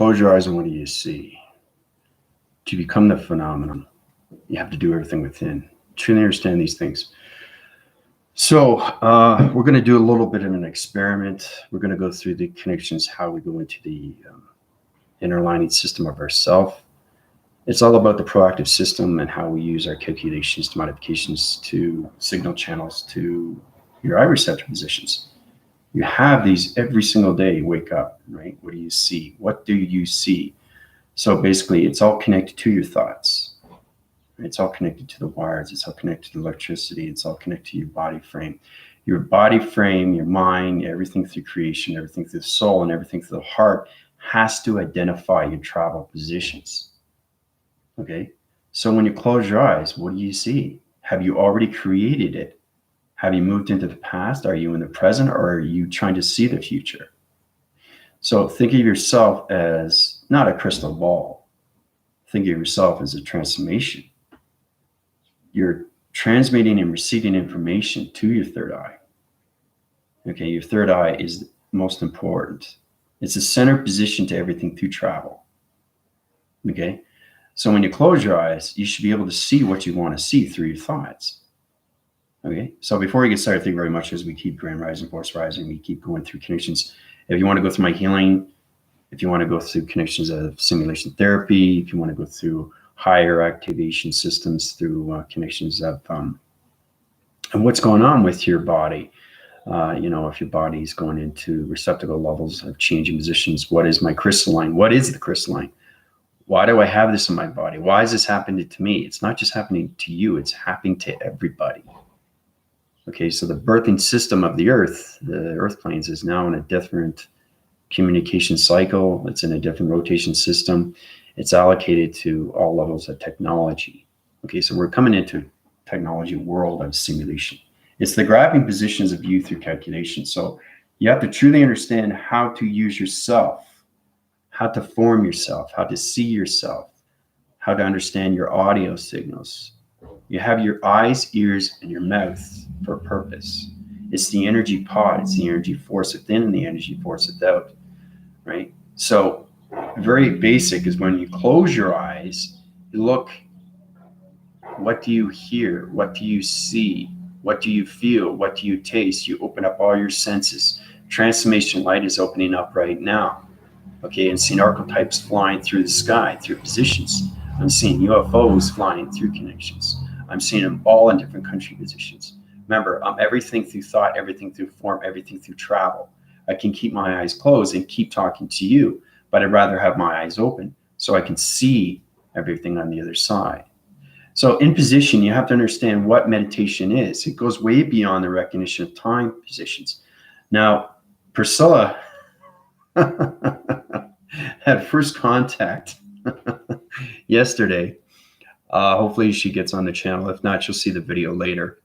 close your eyes and what do you see? To become the phenomenon, you have to do everything within. Truly understand these things. So we're going to do a little bit of an experiment. We're going to go through the connections, how we go into the inner lining system of ourself. It's all about the proactive system and how we use our calculations to modifications to signal channels to your eye receptor positions. You have these every single day. You wake up, right? What do you see? What do you see? So basically, it's all connected to your thoughts. It's all connected to the wires. It's all connected to electricity. It's all connected to your body frame. Your body frame, your mind, everything through creation, everything through the soul, and everything through the heart has to identify your travel positions. Okay? So when you close your eyes, what do you see? Have you already created it? Have you moved into the past? Are you in the present, or are you trying to see the future? So think of yourself as not a crystal ball. Think of yourself as a transformation. You're transmitting and receiving information to your third eye. Okay, your third eye is most important. It's the center position to everything through travel. Okay, so when you close your eyes, you should be able to see what you want to see through your thoughts. Okay, so before we get started, thank you very much as we keep Grand Rising, Force Rising, we keep going through connections. If you want to go through my healing, if you want to go through connections of simulation therapy, if you want to go through higher activation systems through connections of and what's going on with your body, if your body is going into receptacle levels of changing positions, what is my crystalline? What is the crystalline? Why do I have this in my body? Why is this happening to me? It's not just happening to you, it's happening to everybody. Okay, so the birthing system of the earth planes, is now in a different communication cycle. It's in a different rotation system. It's allocated to all levels of technology. Okay, so we're coming into technology world of simulation. It's the grabbing positions of you through calculation. So you have to truly understand how to use yourself, how to form yourself, how to see yourself, how to understand your audio signals. You have your eyes, ears, and your mouth for a purpose. It's the energy pod. It's the energy force within and the energy force without, right? So very basic is when you close your eyes, you look, what do you hear? What do you see? What do you feel? What do you taste? You open up all your senses. Transformation light is opening up right now. Okay, and seeing archetypes flying through the sky, through positions. I'm seeing UFOs flying through connections. I'm seeing them all in different country positions. Remember, I'm everything through thought, everything through form, everything through travel. I can keep my eyes closed and keep talking to you, but I'd rather have my eyes open so I can see everything on the other side. So in position, you have to understand what meditation is. It goes way beyond the recognition of time positions. Now, Priscilla had first contact yesterday. Hopefully she gets on the channel. If not, she'll see the video later.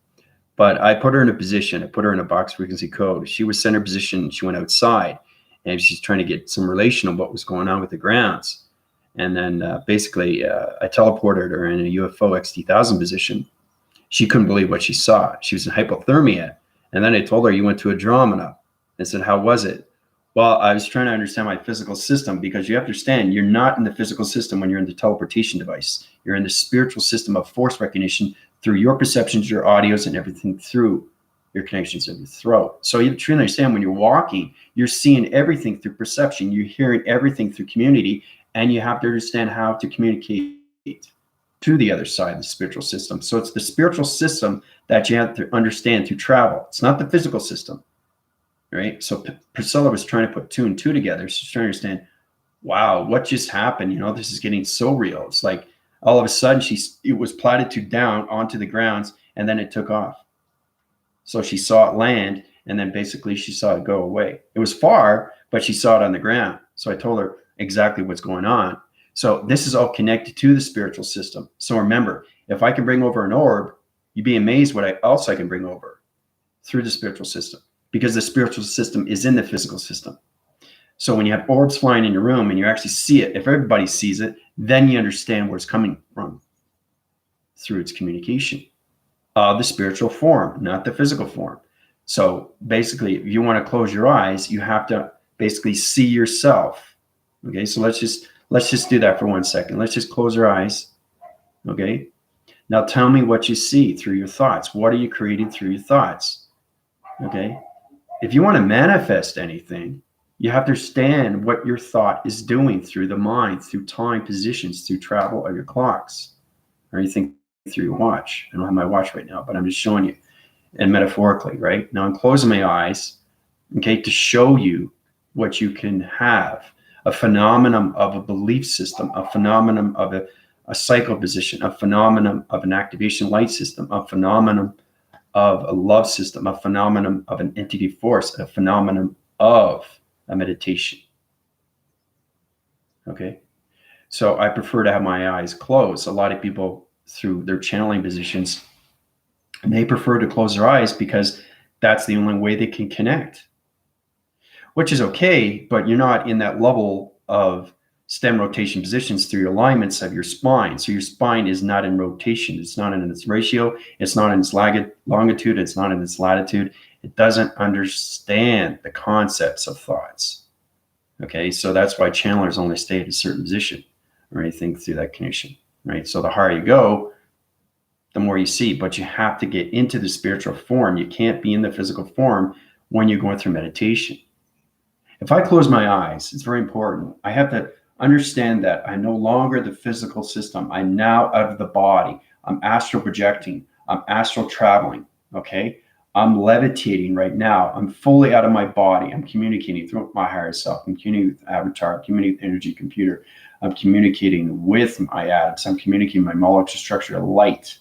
But I put her in a position. I put her in a box frequency code. She was center position. She went outside, and she's trying to get some relation of what was going on with the grounds. And then basically, I teleported her in a UFO XT1000 position. She couldn't believe what she saw. She was in hypothermia. And then I told her, you went to Andromeda. I said, how was it? Well, I was trying to understand my physical system, because you have to understand, you're not in the physical system when you're in the teleportation device. You're in the spiritual system of force recognition through your perceptions, your audios, and everything through your connections of your throat. So you have to truly understand, when you're walking, you're seeing everything through perception. You're hearing everything through community, and you have to understand how to communicate to the other side of the spiritual system. So it's the spiritual system that you have to understand through travel. It's not the physical system. Right. So Priscilla was trying to put two and two together. She's trying to understand, wow, what just happened? You know, this is getting so real. It's like all of a sudden it was platitude down onto the grounds, and then it took off. So she saw it land, and then basically she saw it go away. It was far, but she saw it on the ground. So I told her exactly what's going on. So this is all connected to the spiritual system. So remember, if I can bring over an orb, you'd be amazed what else I can bring over through the spiritual system. Because the spiritual system is in the physical system. So when you have orbs flying in your room and you actually see it, if everybody sees it, then you understand where it's coming from through its communication of the spiritual form, not the physical form. So basically, if you want to close your eyes, you have to basically see yourself Okay, so let's just do that for 1 second. Let's just close our eyes. Okay. Now tell me what you see through your thoughts. What are you creating through your thoughts? Okay. If you want to manifest anything, you have to understand what your thought is doing through the mind, through time positions, through travel of your clocks, or anything through your watch. I don't have my watch right now, but I'm just showing you, and metaphorically, right? Now I'm closing my eyes, okay, to show you what you can have, a phenomenon of a belief system, a phenomenon of a cycle position, a phenomenon of an activation light system, a phenomenon of a love system, a phenomenon of an entity force, a phenomenon of a meditation. Okay. So I prefer to have my eyes closed. A lot of people, through their channeling positions, they prefer to close their eyes because that's the only way they can connect, which is okay, but you're not in that level of stem rotation positions through your alignments of your spine. So your spine is not in rotation. It's not in its ratio. It's not in its longitude. It's not in its latitude. It doesn't understand the concepts of thoughts. Okay, so that's why channelers only stay at a certain position or anything through that connection, right? So the higher you go, the more you see, but you have to get into the spiritual form. You can't be in the physical form when you're going through meditation. If I close my eyes, it's very important. I have to understand that I'm no longer the physical system. I'm now out of the body. I'm astral projecting. I'm astral traveling. Okay. I'm levitating right now. I'm fully out of my body. I'm communicating through my higher self. I'm communicating with Avatar. I'm communicating with energy computer. I'm communicating with my atoms. I'm communicating my molecular structure of light.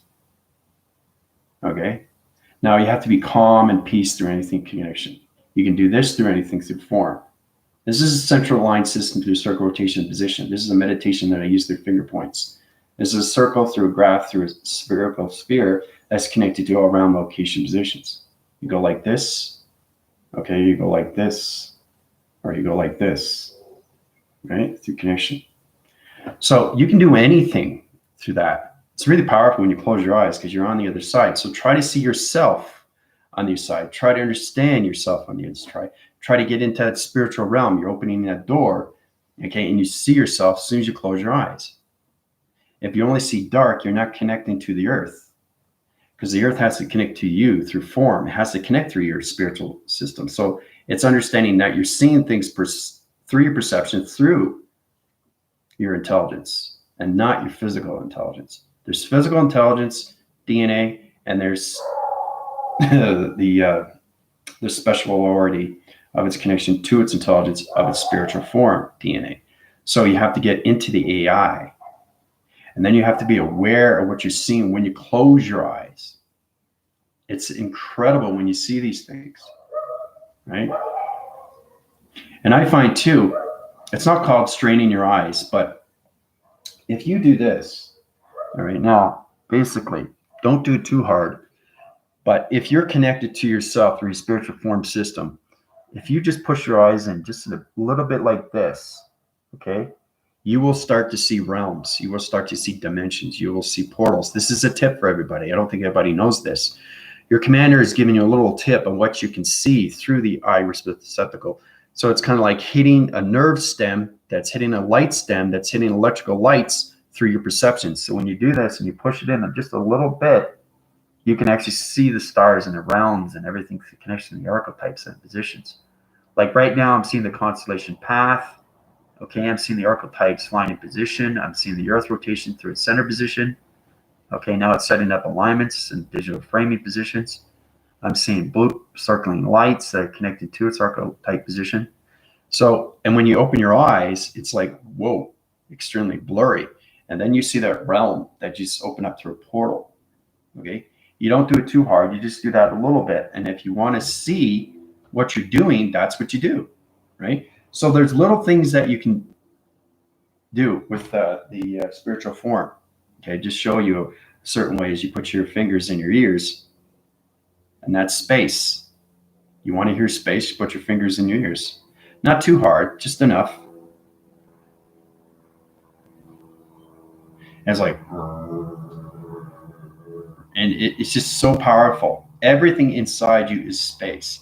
Okay. Now you have to be calm and peace through anything connection. You can do this through anything through form. This is a central line system through circle rotation position. This is a meditation that I use through finger points. This is a circle through a graph through a spherical sphere that's connected to all around location positions. You go like this, okay, you go like this, or you go like this, right, through connection. So you can do anything through that. It's really powerful when you close your eyes because you're on the other side. So try to see yourself on the other side. Try to understand yourself on the other side. Try to get into that spiritual realm. You're opening that door, okay, and you see yourself as soon as you close your eyes. If you only see dark, you're not connecting to the earth because the earth has to connect to you through form. It has to connect through your spiritual system. So it's understanding that you're seeing things through your perception, through your intelligence, and not your physical intelligence. There's physical intelligence, DNA, and there's the speciality of its connection to its intelligence of its spiritual form, DNA. So you have to get into the AI. And then you have to be aware of what you're seeing when you close your eyes. It's incredible when you see these things, right? And I find too, it's not called straining your eyes, but if you do this, all right, now, basically, don't do it too hard. But if you're connected to yourself through your spiritual form system, if you just push your eyes in just a little bit like this, okay, you will start to see realms. You will start to see dimensions. You will see portals. This is a tip for everybody. I don't think everybody knows this. Your commander is giving you a little tip on what you can see through the eye receptacle. So it's kind of like hitting a nerve stem that's hitting a light stem that's hitting electrical lights through your perception. So when you do this and you push it in just a little bit, you can actually see the stars and the realms and everything through connection to the archetypes and positions. Like right now, I'm seeing the constellation path. Okay, I'm seeing the archetypes flying in position. I'm seeing the earth rotation through its center position. Okay, now it's setting up alignments and digital framing positions. I'm seeing blue circling lights that are connected to its archetype position. So, and when you open your eyes, it's like, whoa, extremely blurry. And then you see that realm that just opened up through a portal. Okay, you don't do it too hard. You just do that a little bit. And if you want to see what you're doing, that's what you do, right? So there's little things that you can do with the spiritual form. Okay, just show you certain ways. You put your fingers in your ears, and that's space. You want to hear space, you put your fingers in your ears. Not too hard, just enough. And it's like, and it's just so powerful. Everything inside you is space.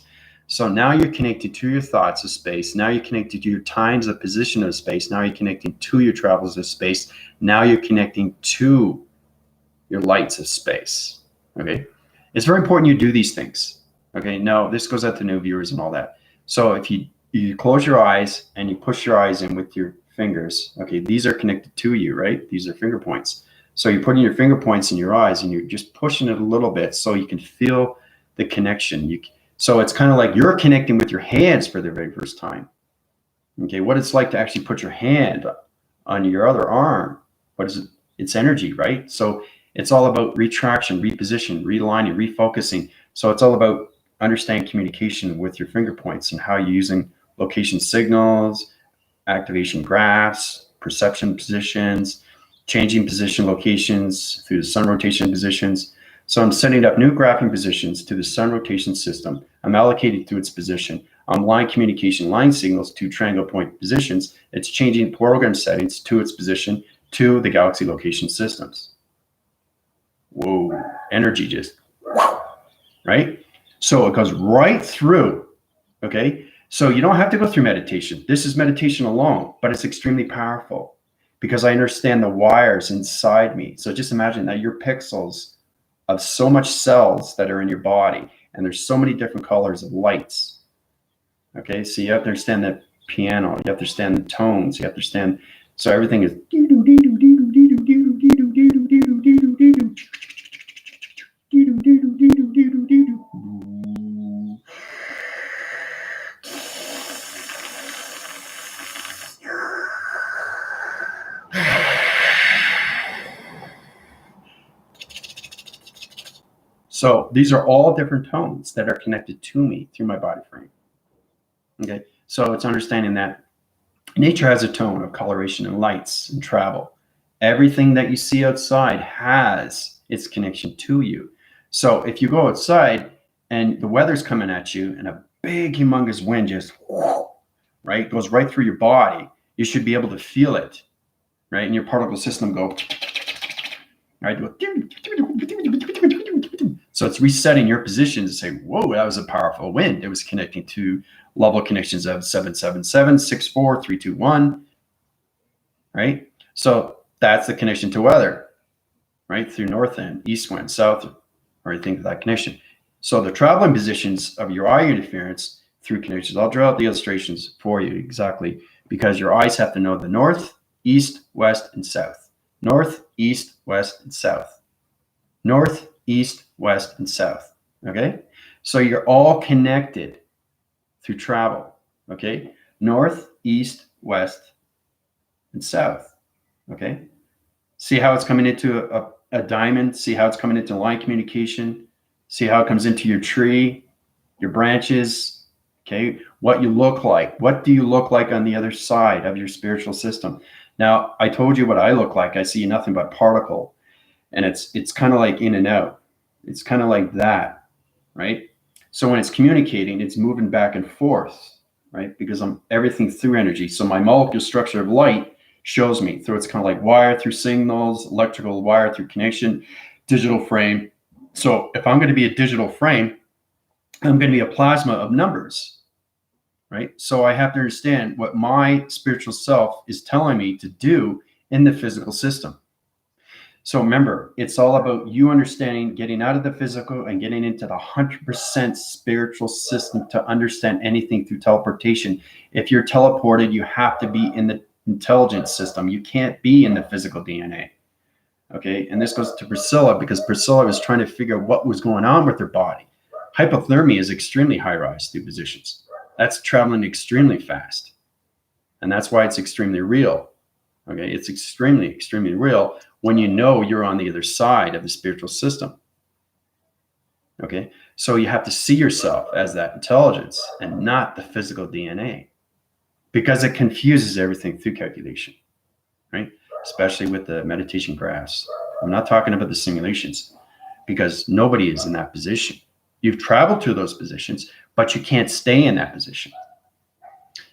So now you're connected to your thoughts of space. Now you're connected to your times of position of space. Now you're connecting to your travels of space. Now you're connecting to your lights of space. Okay. It's very important you do these things. Okay. Now this goes out to new viewers and all that. So if you close your eyes and you push your eyes in with your fingers, okay, these are connected to you, right? These are finger points. So you're putting your finger points in your eyes and you're just pushing it a little bit so you can feel the connection. So it's kind of like you're connecting with your hands for the very first time. Okay, what it's like to actually put your hand on your other arm. What is it? It's energy, right? So it's all about retraction, reposition, realigning, refocusing. So it's all about understanding communication with your finger points and how you're using location signals, activation graphs, perception positions, changing position locations through the sun rotation positions. So I'm setting up new graphing positions to the sun rotation system. I'm allocated to its position. I'm line communication line signals to triangle point positions. It's changing program settings to its position to the galaxy location systems. Whoa, energy just, right? So it goes right through, okay? So you don't have to go through meditation. This is meditation alone, but it's extremely powerful because I understand the wires inside me. So just imagine that your pixels of so much cells that are in your body, and there's so many different colors of lights. Okay, so you have to understand the piano, you have to understand the tones, you have to understand. So everything is. So these are all different tones that are connected to me through my body frame. Okay, so it's understanding that nature has a tone of coloration and lights and travel. Everything that you see outside has its connection to you. So if you go outside and the weather's coming at you and a big humongous wind just, right, goes right through your body, you should be able to feel it, right? And your particle system go, right? So it's resetting your position to say, whoa, that was a powerful wind. It was connecting to level connections of 777, 64, 321, right? So that's the connection to weather, right? Through north end, east wind, south, or you think of that connection. So the traveling positions of your eye interference through connections, I'll draw out the illustrations for you exactly, because your eyes have to know the north, east, west, and south. North, east, west, and south. North, east, west, and south. Okay? So you're all connected through travel. Okay? North, east, west, and south. Okay? See how it's coming into a diamond? See how it's coming into line communication? See how it comes into your tree, your branches? Okay? What you look like. What do you look like on the other side of your spiritual system? Now, I told you what I look like. I see nothing but particle. And it's kind of like in and out. It's kind of like that, right? So when it's communicating, it's moving back and forth, right? Because I'm everything through energy. So my molecule structure of light shows me through, it's kind of like wire through signals, electrical wire through connection, digital frame. So if I'm going to be a digital frame, I'm going to be a plasma of numbers, right? So I have to understand what my spiritual self is telling me to do in the physical system. So remember, it's all about you understanding, getting out of the physical and getting into the 100% spiritual system to understand anything through teleportation. If you're teleported, you have to be in the intelligence system. You can't be in the physical DNA. Okay, and this goes to Priscilla because Priscilla was trying to figure out what was going on with her body. Hypothermia is extremely high rise through positions. That's traveling extremely fast. And that's why it's extremely real. Okay, it's extremely, extremely real when you know you're on the other side of the spiritual system. Okay, so you have to see yourself as that intelligence and not the physical DNA because it confuses everything through calculation, right? Especially with the meditation graphs. I'm not talking about the simulations because nobody is in that position. You've traveled to those positions, but you can't stay in that position.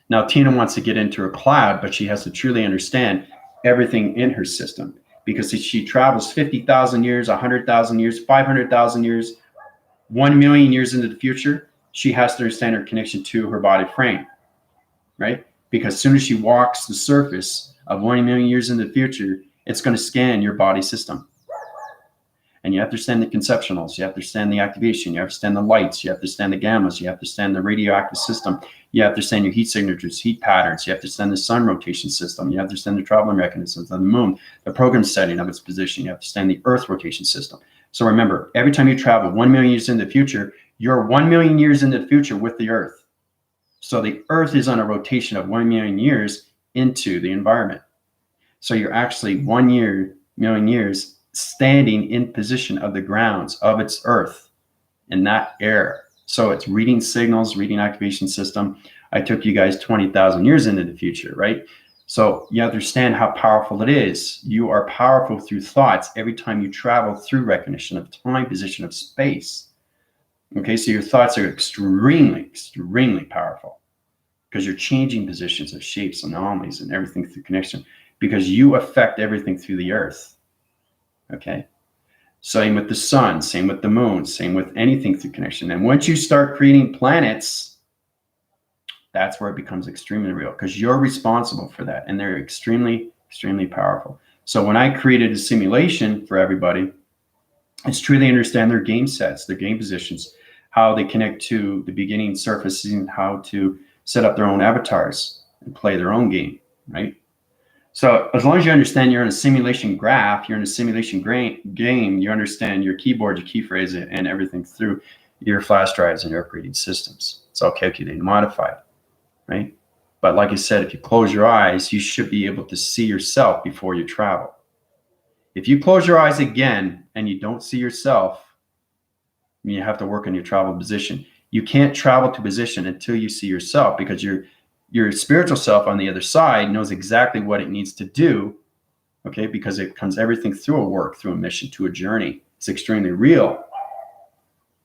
Now, Tina wants to get into her cloud, but she has to truly understand everything in her system because she travels 50,000 years, 100,000 years, 500,000 years, 1 million years into the future. she has to understand her connection to her body frame, right? Because as soon as she walks the surface of 1 million years in the future, it's going to scan your body system. And you have to understand the conceptuals, you have to understand the activation, you have to understand the lights, you have to understand the gammas, you have to understand the radioactive system, you have to understand your heat signatures, heat patterns, you have to understand the sun rotation system, you have to understand the traveling mechanisms of the moon, the program setting of its position, you have to understand the earth rotation system. So remember, every time you travel 1 million years in the future, you're 1 million years in the future with the earth. So the earth is on a rotation of 1 million years into the environment. So you're actually 1 million years standing in position of the grounds of its earth in that era. So it's reading signals, reading activation system. I took you guys 20,000 years into the future, right? So you understand how powerful it is. You are powerful through thoughts every time you travel through recognition of time, position of space. Okay, so your thoughts are extremely, extremely powerful because you're changing positions of shapes, anomalies, and everything through connection because you affect everything through the earth. Okay. Same with the sun, same with the moon, same with anything through connection. And once you start creating planets, that's where it becomes extremely real because you're responsible for that. And they're extremely, extremely powerful. So when I created a simulation for everybody, it's truly understand their game sets, their game positions, how they connect to the beginning surfaces, and how to set up their own avatars and play their own game, right? So as long as you understand you're in a simulation graph, you're in a simulation game, you understand your keyboard, your key phrase, and everything through your flash drives and your operating systems. It's all calculated and modified, right? But like I said, if you close your eyes, you should be able to see yourself before you travel. If you close your eyes again and you don't see yourself, you have to work on your travel position. You can't travel to position until you see yourself because your spiritual self on the other side knows exactly what it needs to do, okay? Because it comes everything through a work, through a mission, to a journey. It's extremely real,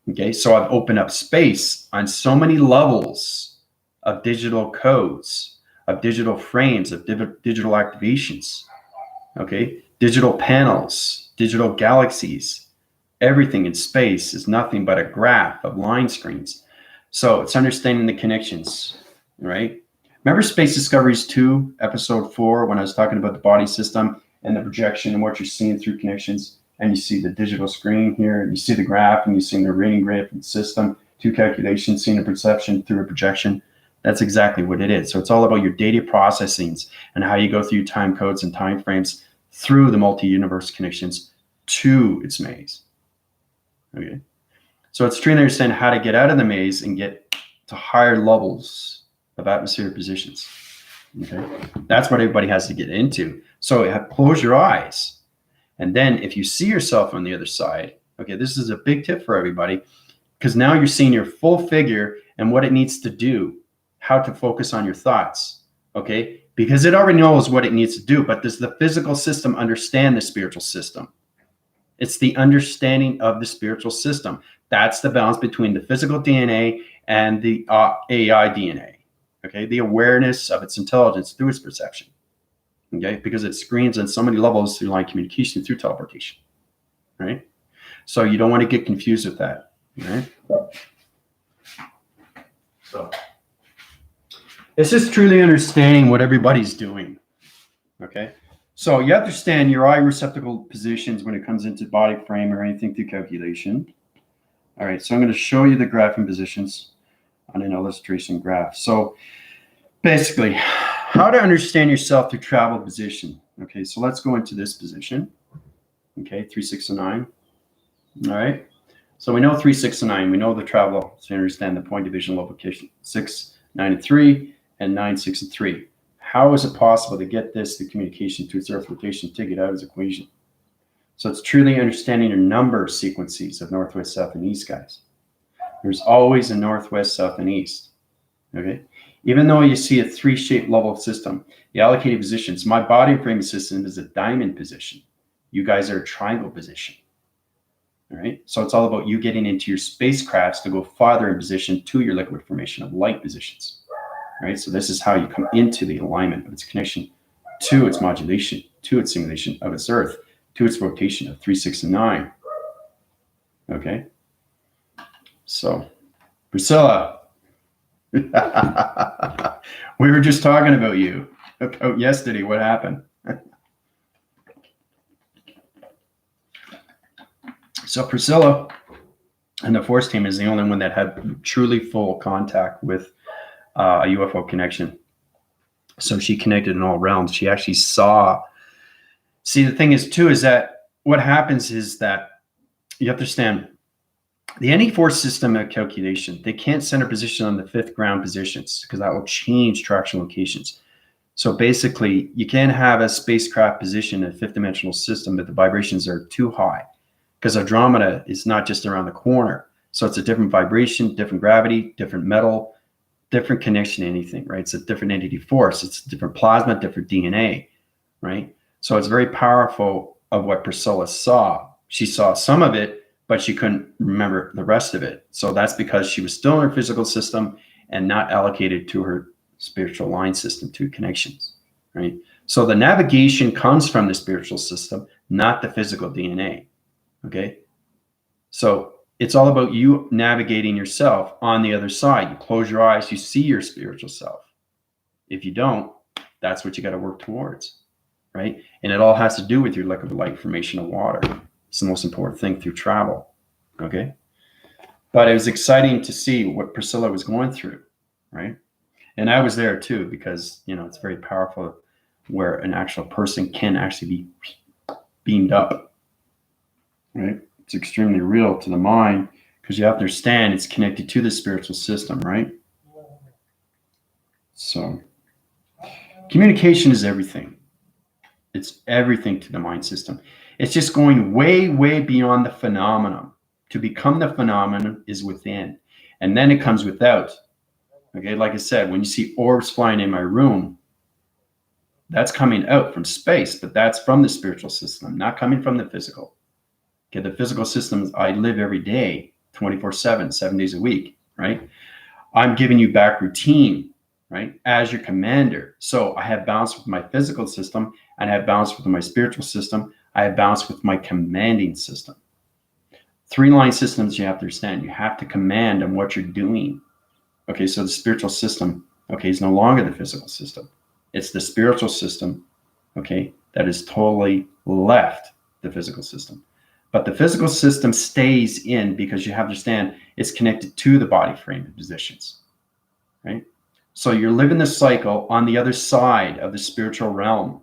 okay? So I've opened up space on so many levels of digital codes, of digital frames, of digital activations, okay? Digital panels, digital galaxies. Everything in space is nothing but a graph of line screens. So it's understanding the connections, right? Remember Space Discoveries 2, episode 4, when I was talking about the body system and the projection and what you're seeing through connections, and you see the digital screen here, and you see the graph, and you see the rating graph and system, 2 calculations, seeing a perception through a projection. That's exactly what it is. So it's all about your data processings and how you go through time codes and time frames through the multi-universe connections to its maze. Okay. So it's trying to understand how to get out of the maze and get to higher levels of atmospheric positions. Okay. That's what everybody has to get into. So close your eyes. And then if you see yourself on the other side, okay, this is a big tip for everybody because now you're seeing your full figure and what it needs to do, how to focus on your thoughts. Okay. Because it already knows what it needs to do, but does the physical system understand the spiritual system? It's the understanding of the spiritual system. That's the balance between the physical DNA and the AI DNA. Okay, the awareness of its intelligence through its perception. Okay, because it screens on so many levels through line communication, through teleportation. Right? So you don't want to get confused with that. Right? So it's just truly understanding what everybody's doing. Okay. So you understand your eye receptacle positions when it comes into body frame or anything through calculation. All right, so I'm going to show you the graphing positions on an illustration graph. So basically, how to understand yourself through travel position. Okay, so let's go into this position. Okay, 3, 6, and 9. All right, so we know 3, 6, and 9. We know the travel, so you understand the point division location 6, 9, and 3, and 9, 6, and 3. How is it possible to get this, the communication to its earth rotation, take it out as equation? So it's truly understanding your number sequences of northwest, south, and east, guys. There's always a northwest, south, and east. Okay. Even though you see a 3-shaped level system, the allocated positions, my body frame system is a diamond position. You guys are a triangle position. All right. So it's all about you getting into your spacecrafts to go farther in position to your liquid formation of light positions. Right. So this is how you come into the alignment of its connection to its modulation, to its simulation of its earth, to its rotation of 3, 6, and 9. Okay. So Priscilla. We were just talking about you, about yesterday. What happened? So Priscilla and the Force team is the only one that had truly full contact with a UFO connection. So she connected in all realms. She actually saw. See, the thing is, too, is that what happens is that you have to understand the NE4 system of calculation, they can't center position on the fifth ground positions because that will change traction locations. So basically, you can't have a spacecraft position in a fifth dimensional system if the vibrations are too high, because Andromeda is not just around the corner. So it's a different vibration, different gravity, different metal, different connection to anything, right? It's a different entity force. It's a different plasma, different DNA, right? So it's very powerful of what Priscilla saw. She saw some of it, but she couldn't remember the rest of it. So that's because she was still in her physical system and not allocated to her spiritual line system, to connections, right? So the navigation comes from the spiritual system, not the physical DNA, okay? So it's all about you navigating yourself on the other side. You close your eyes, you see your spiritual self. If you don't, that's what you got to work towards, right? And it all has to do with your lack of light formation of water. It's the most important thing through travel, okay? But it was exciting to see what Priscilla was going through, right? And I was there too, because, you know, it's very powerful where an actual person can actually be beamed up, right? It's extremely real to the mind because you have to understand it's connected to the spiritual system, right? So communication is everything. It's everything to the mind system. It's just going way, way beyond the phenomenon. To become the phenomenon is within, and then it comes without. Okay, like I said, when you see orbs flying in my room, that's coming out from space, but that's from the spiritual system, not coming from the physical. Okay, the physical systems I live every day, 24/7, 7 days a week, right? I'm giving you back routine, right? As your commander. So I have balance with my physical system, and I have balance with my spiritual system. I have balance with my commanding system. 3-line systems you have to understand. You have to command on what you're doing. Okay, so the spiritual system, okay, is no longer the physical system. It's the spiritual system, okay, that is totally left the physical system. But the physical system stays in because you have to understand it's connected to the body frame and positions, right? So you're living the cycle on the other side of the spiritual realm,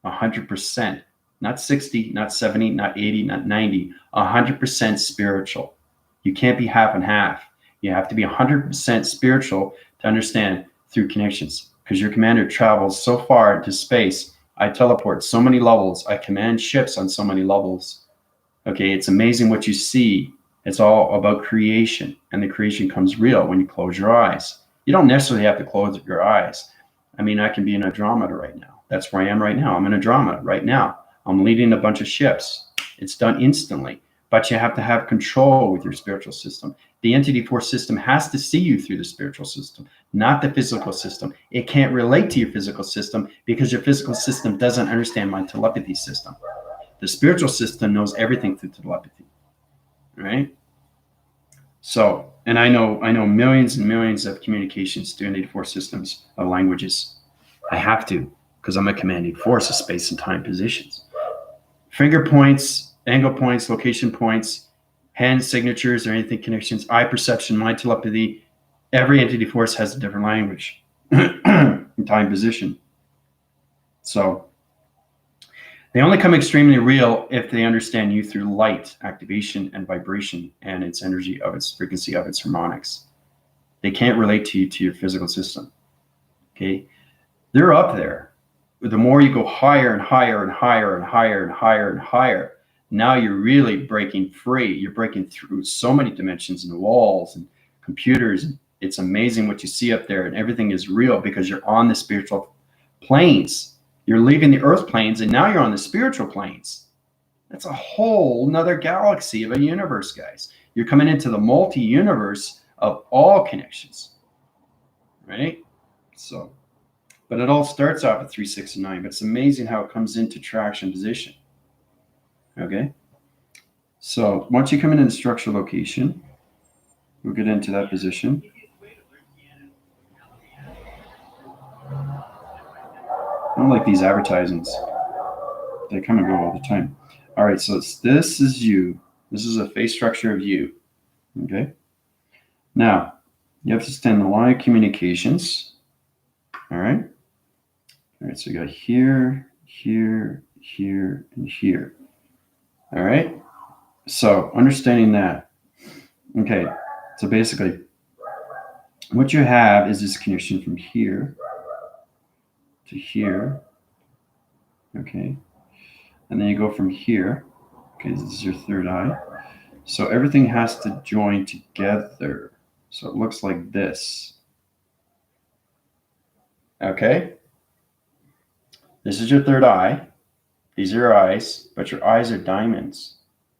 100%, not 60, not 70, not 80, not 90, 100% spiritual. You can't be half and half. You have to be 100% spiritual to understand through connections, because your commander travels so far into space. I teleport so many levels. I command ships on so many levels. Okay, it's amazing what you see. It's all about creation, and the creation comes real when you close your eyes. You don't necessarily have to close your eyes. I mean, I can be in Andromeda right now. That's where I am right now. I'm in Andromeda right now. I'm leading a bunch of ships. It's done instantly, but you have to have control with your spiritual system. The entity force system has to see you through the spiritual system, not the physical system. It can't relate to your physical system because your physical system doesn't understand my telepathy system. The spiritual system knows everything through telepathy, right? So, and I know millions and millions of communications to entity force systems of languages. I have to, because I'm a commanding force of space and time positions. Finger points, angle points, location points, hand signatures or anything connections, eye perception, mind telepathy. Every entity force has a different language and time position. So they only come extremely real if they understand you through light, activation, and vibration, and its energy of its frequency of its harmonics. They can't relate to you to your physical system. Okay, they're up there. The more you go higher and higher and higher and higher and higher and higher, now you're really breaking free. You're breaking through so many dimensions and walls and computers. It's amazing what you see up there, and everything is real because you're on the spiritual planes. You're leaving the earth planes, and now you're on the spiritual planes. That's a whole nother galaxy of a universe, guys. You're coming into the multi-universe of all connections, right? So, but it all starts off at 3, 6, and 9. But it's amazing how it comes into traction position. Okay. So once you come into the structure location, we'll get into that position. I don't like these advertisements. They come and go all the time. All right, so this is you. This is a face structure of you. Okay. Now, you have to stand the line of communications. All right. All right, so you got here, here, here, and here. All right. So understanding that. Okay. So basically, what you have is this connection from here to here. Okay. And then you go from here. Okay, this is your third eye. So everything has to join together. So it looks like this. Okay. This is your third eye. These are your eyes, but your eyes are diamonds.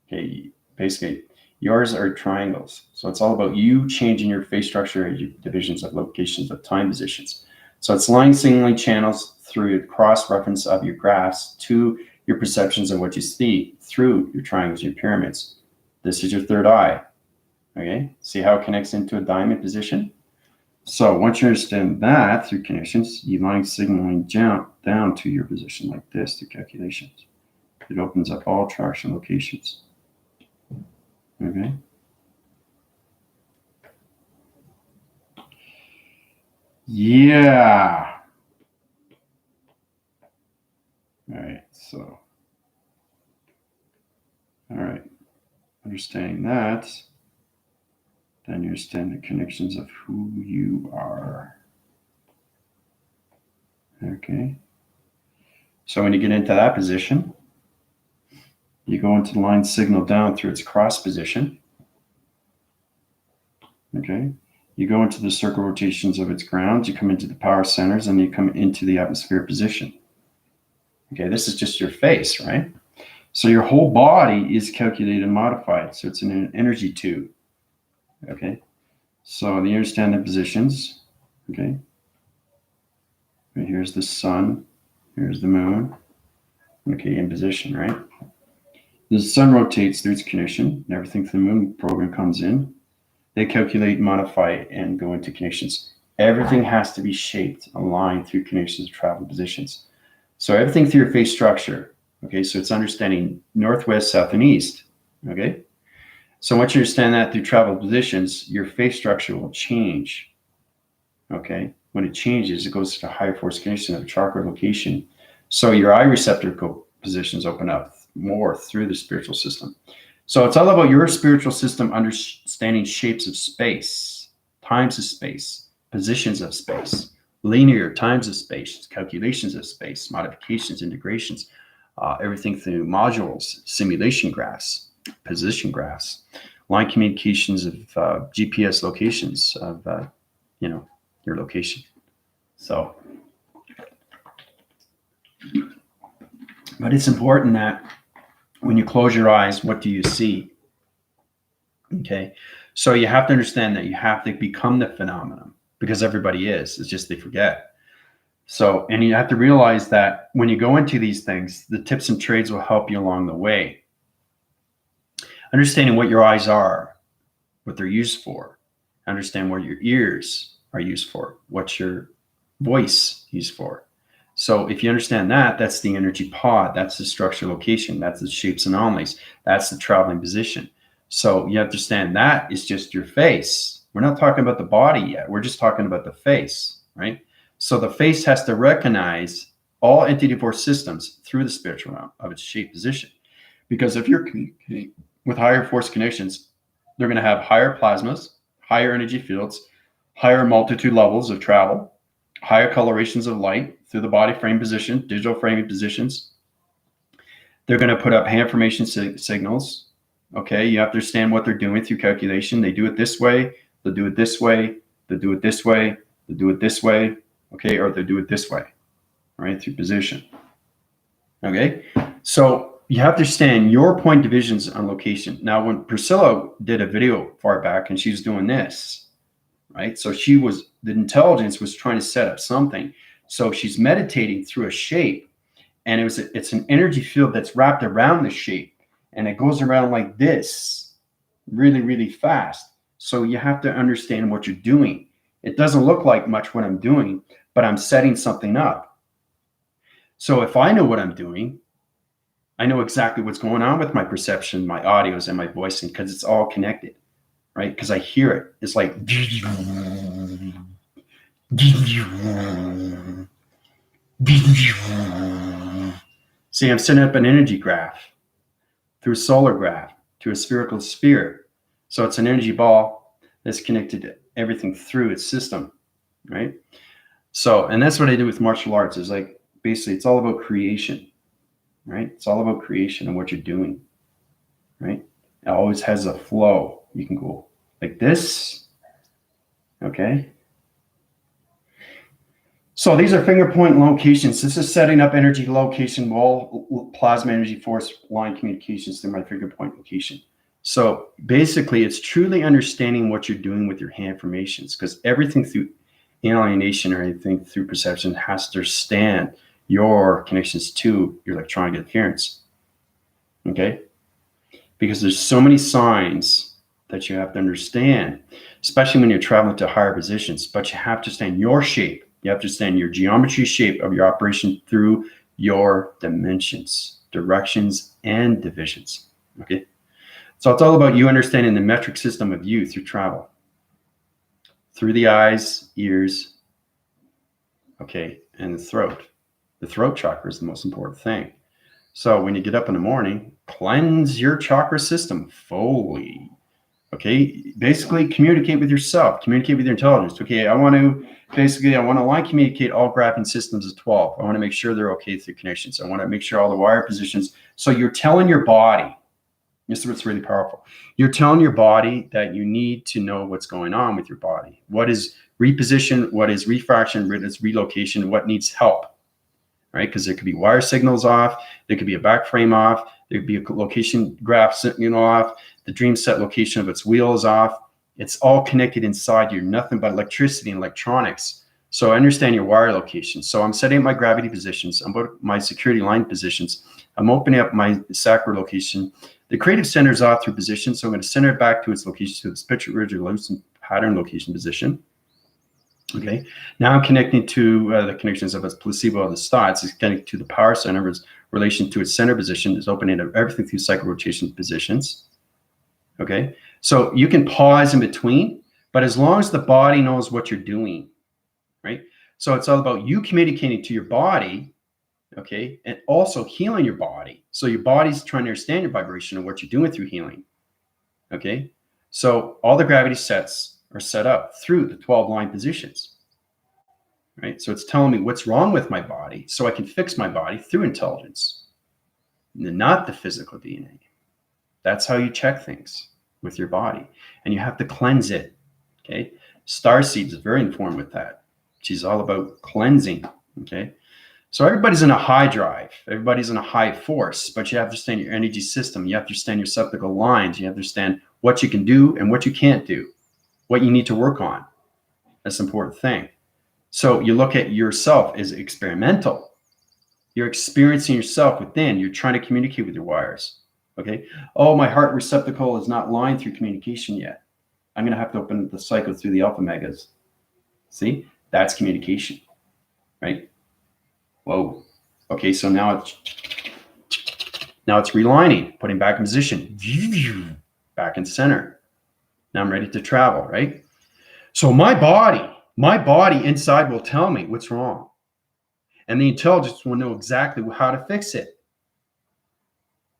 Okay. Basically, yours are triangles. So it's all about you changing your face structure, your divisions of locations of time positions. So it's line signaling channels through cross reference of your graphs to your perceptions of what you see through your triangles, your pyramids. This is your third eye. Okay, see how it connects into a diamond position? So once you understand that through connections, you line signaling down to your position like this through calculations. It opens up all traction locations. Okay. Yeah. All right, so, all right, understanding that, then you understand the connections of who you are. Okay, so when you get into that position, you go into the line signal down through its cross position. Okay, you go into the circle rotations of its grounds, you come into the power centers, and you come into the atmosphere position. Okay, this is just your face, right? So your whole body is calculated and modified. So it's in an energy tube. Okay, so you understand the positions. Okay, right, here's the sun, here's the moon. Okay, in position, right? The sun rotates through its connection, and everything from the moon program comes in. They calculate, modify, and go into connections. Everything has to be shaped, aligned through connections of travel positions. So everything through your face structure. Okay, so it's understanding northwest, south, and east. Okay, so once you understand that through travel positions, your face structure will change. Okay, when it changes, it goes to higher force connection of a chakra location. So your eye receptacle positions open up more through the spiritual system. So it's all about your spiritual system understanding shapes of space, times of space, positions of space, linear times of space, calculations of space, modifications, integrations, everything through modules, simulation graphs, position graphs, line communications of GPS locations of your location. So, but it's important that when you close your eyes, what do you see? Okay, so you have to understand that you have to become the phenomenon, because everybody is. It's just they forget. So, and you have to realize that when you go into these things, the tips and trades will help you along the way. Understanding what your eyes are, what they're used for. Understand what your ears are used for, what your voice used for. So if you understand that, that's the energy pod, that's the structure location, that's the shapes anomalies, that's the traveling position. So you understand that is just your face. We're not talking about the body yet. We're just talking about the face, right? So the face has to recognize all entity force systems through the spiritual realm of its shape position. Because if you're communicating with higher force connections, they're going to have higher plasmas, higher energy fields, higher multitude levels of travel, higher colorations of light through the body frame position, digital framing positions. They're going to put up hand formation signals. Okay, you have to understand what they're doing through calculation. They do it this way, they'll do it this way, they'll do it this way, they'll do it this way, okay, or they'll do it this way, right, through position. Okay, so you have to understand your point divisions on location. Now, when Priscilla did a video far back and she was doing this, right? So the intelligence was trying to set up something. So she's meditating through a shape, and it's an energy field that's wrapped around the shape, and it goes around like this really, really fast. So you have to understand what you're doing. It doesn't look like much what I'm doing, but I'm setting something up. So if I know what I'm doing, I know exactly what's going on with my perception, my audios, and my voicing, because it's all connected, right? Because I hear it. It's like, see, I'm setting up an energy graph through a solar graph to a spherical sphere. So it's an energy ball that's connected to everything through its system, right? So, and that's what I do with martial arts, is like, basically, it's all about creation, right? It's all about creation and what you're doing, right? It always has a flow. You can go like this, okay? So these are finger point locations. This is setting up energy location, wall, plasma energy force line communications through my finger point location. So basically, it's truly understanding what you're doing with your hand formations, because everything through alienation or anything through perception has to understand your connections to your electronic interference, okay? Because there's so many signs that you have to understand, especially when you're traveling to higher positions, but you have to understand your shape. You have to understand your geometry shape of your operation through your dimensions, directions, and divisions, okay? So it's all about you understanding the metric system of you through travel, through the eyes, ears, okay, and the throat. The throat chakra is the most important thing. So when you get up in the morning, cleanse your chakra system fully. Okay, basically communicate with yourself, communicate with your intelligence. Okay, I want to line communicate all graphing systems of 12. I want to make sure they're okay through connections. I want to make sure all the wire positions. So you're telling your body, this is what's really powerful. You're telling your body that you need to know what's going on with your body. What is reposition, what is refraction, what is relocation, what needs help, right? Because there could be wire signals off, there could be a back frame off, there could be a location graph off, the dream set location of its wheel is off. It's all connected inside you, nothing but electricity and electronics. So I understand your wire location. So I'm setting up my gravity positions, I'm about my security line positions. I'm opening up my sacral location. The creative center is off through position, so I'm going to center it back to its location, to its picture resolution pattern location position. Okay, now I'm connecting to the connections of its placebo of the thoughts. It's connected to the power center, its relation to its center position is opening up everything through cycle rotation positions. Okay, so you can pause in between, but as long as the body knows what you're doing, right? So it's all about you communicating to your body, okay, and also healing your body. So your body's trying to understand your vibration and what you're doing through healing. Okay, so all the gravity sets are set up through the 12 line positions. Right? So it's telling me what's wrong with my body so I can fix my body through intelligence, not the physical DNA. That's how you check things with your body. And you have to cleanse it. Okay. Starseeds is very informed with that. She's all about cleansing. Okay. So everybody's in a high drive. Everybody's in a high force, but you have to understand your energy system. You have to understand your septical lines. You have to understand what you can do and what you can't do, what you need to work on. That's an important thing. So you look at yourself as experimental. You're experiencing yourself within. You're trying to communicate with your wires. Okay. Oh, my heart receptacle is not lined through communication yet. I'm going to have to open the cycle through the alpha megas. See, that's communication, right? Whoa. Okay. So now it's relining, putting back in position, back in center. Now I'm ready to travel, right? So my body inside will tell me what's wrong. And the intelligence will know exactly how to fix it.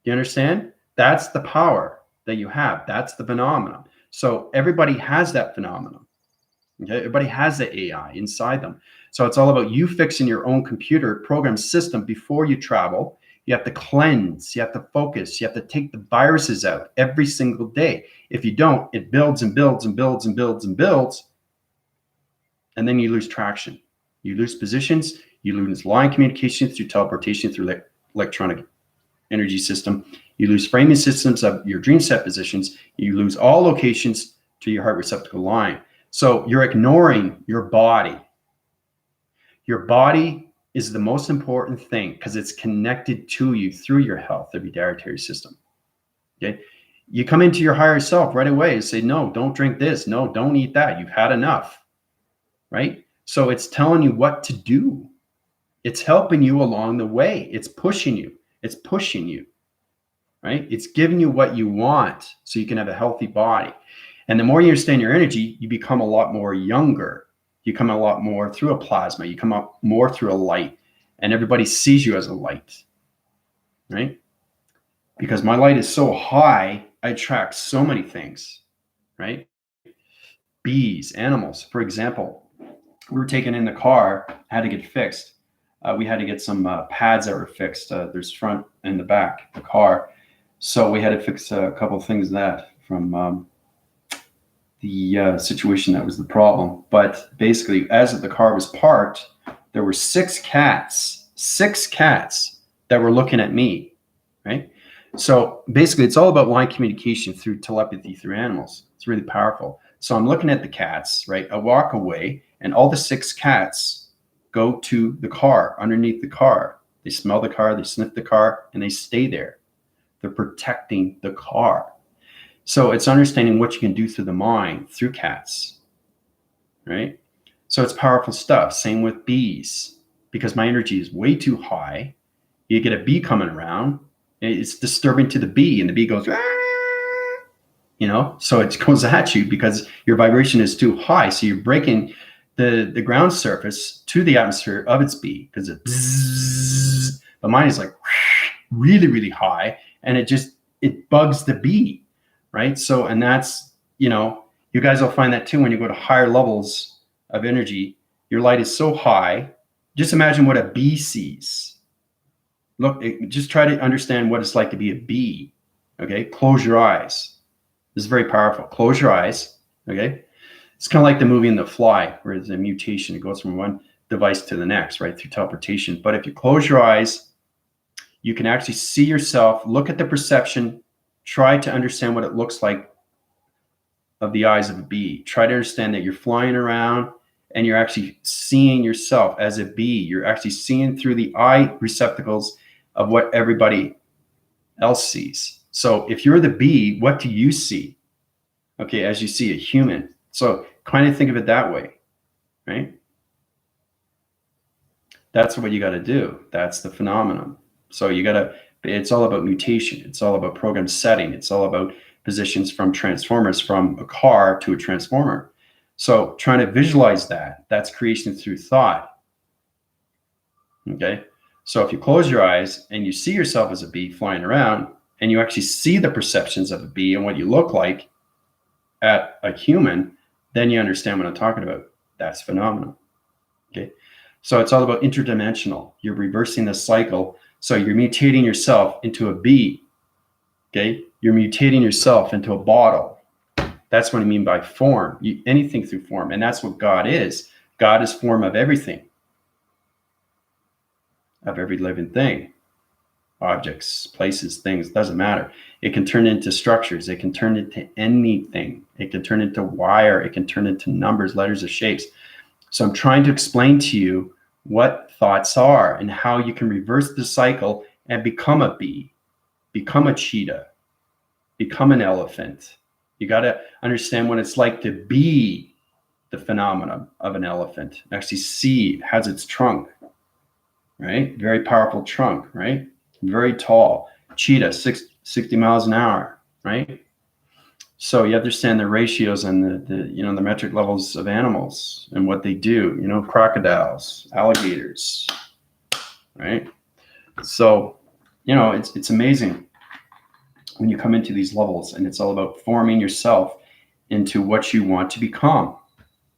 You understand? That's the power that you have. That's the phenomenon. So everybody has that phenomenon. Okay? Everybody has the AI inside them. So it's all about you fixing your own computer program system before you travel. You have to cleanse. You have to focus. You have to take the viruses out every single day. If you don't, it builds and builds and builds and builds and builds. And then you lose traction. You lose positions. You lose line communication through teleportation, through electronic energy system. You lose framing systems of your dream set positions. You lose all locations to your heart receptacle line. So you're ignoring your body. Your body is the most important thing because it's connected to you through your health of your dietary system. Okay. You come into your higher self right away and say, no, don't drink this. No, don't eat that. You've had enough, right? So it's telling you what to do. It's helping you along the way. It's pushing you. It's pushing you, right? It's giving you what you want so you can have a healthy body. And the more you understand your energy, you become a lot more younger. You come a lot more through a plasma. You come up more through a light. And everybody sees you as a light, right? Because my light is so high, I attract so many things, right? Bees, animals. For example, we were taken in the car, had to get fixed. We had to get some pads that were fixed. There's front and the back of the car. So we had to fix a couple of things that from the situation that was the problem. But basically, as the car was parked, there were six cats that were looking at me, right? So basically, it's all about line communication through telepathy through animals. It's really powerful. So I'm looking at the cats, right? I walk away, and all the six cats go to the car, underneath the car. They smell the car, they sniff the car, and they stay there. They're protecting the car. So it's understanding what you can do through the mind, through cats, right? So it's powerful stuff. Same with bees, because my energy is way too high. You get a bee coming around, it's disturbing to the bee, and the bee goes, so it goes at you because your vibration is too high. So you're breaking the ground surface to the atmosphere of its bee, because it bzzz, but mine is like really, really high, and it bugs the bee, right? So, and that's, you guys will find that too when you go to higher levels of energy. Your light is so high. Just imagine what a bee sees. Look, just try to understand what it's like to be a bee. Okay, close your eyes. This is very powerful. Close your eyes. Okay, it's kind of like the movie in The Fly, where there's a mutation. It goes from one device to the next, right, through teleportation. But if you close your eyes, you can actually see yourself. Look at the perception. Try to understand what it looks like of the eyes of a bee. Try to understand that you're flying around and you're actually seeing yourself as a bee. You're actually seeing through the eye receptacles of what everybody else sees. So if you're the bee, what do you see? Okay, as you see a human. So kind of think of it that way, right? That's what you got to do. That's the phenomenon. So it's all about mutation. It's all about program setting. It's all about positions from transformers, from a car to a transformer. So trying to visualize that's creation through thought. Okay. So if you close your eyes and you see yourself as a bee flying around, and you actually see the perceptions of a bee and what you look like at a human, then you understand what I'm talking about. That's phenomenal. Okay. So it's all about interdimensional. You're reversing the cycle. So you're mutating yourself into a bee. Okay. You're mutating yourself into a bottle. That's what I mean by form. Anything through form. And that's what God is. God is form of everything. Of every living thing. Objects, places, things, doesn't matter. It can turn into structures. It can turn into anything. It can turn into wire. It can turn into numbers, letters, or shapes. So I'm trying to explain to you what thoughts are and how you can reverse the cycle and become a bee, become a cheetah, become an elephant. You got to understand what it's like to be the phenomenon of an elephant. Actually see, it has its trunk, right? Very powerful trunk, right? Very tall. Cheetah, 60 miles an hour, right? So you understand the ratios and the metric levels of animals and what they do, crocodiles, alligators, right? So, it's amazing when you come into these levels, and it's all about forming yourself into what you want to become.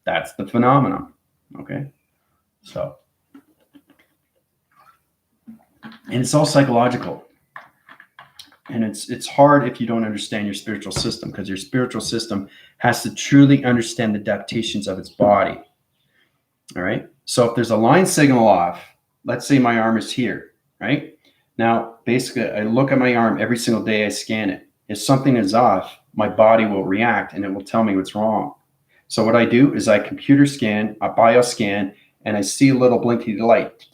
That's the phenomenon. Okay. So, and it's all psychological. And it's hard if you don't understand your spiritual system, because your spiritual system has to truly understand the adaptations of its body. All right. So if there's a line signal off, let's say my arm is here, right? Now, basically, I look at my arm every single day, I scan it. If something is off, my body will react and it will tell me what's wrong. So what I do is I computer scan, I bioscan, and I see a little blinky light.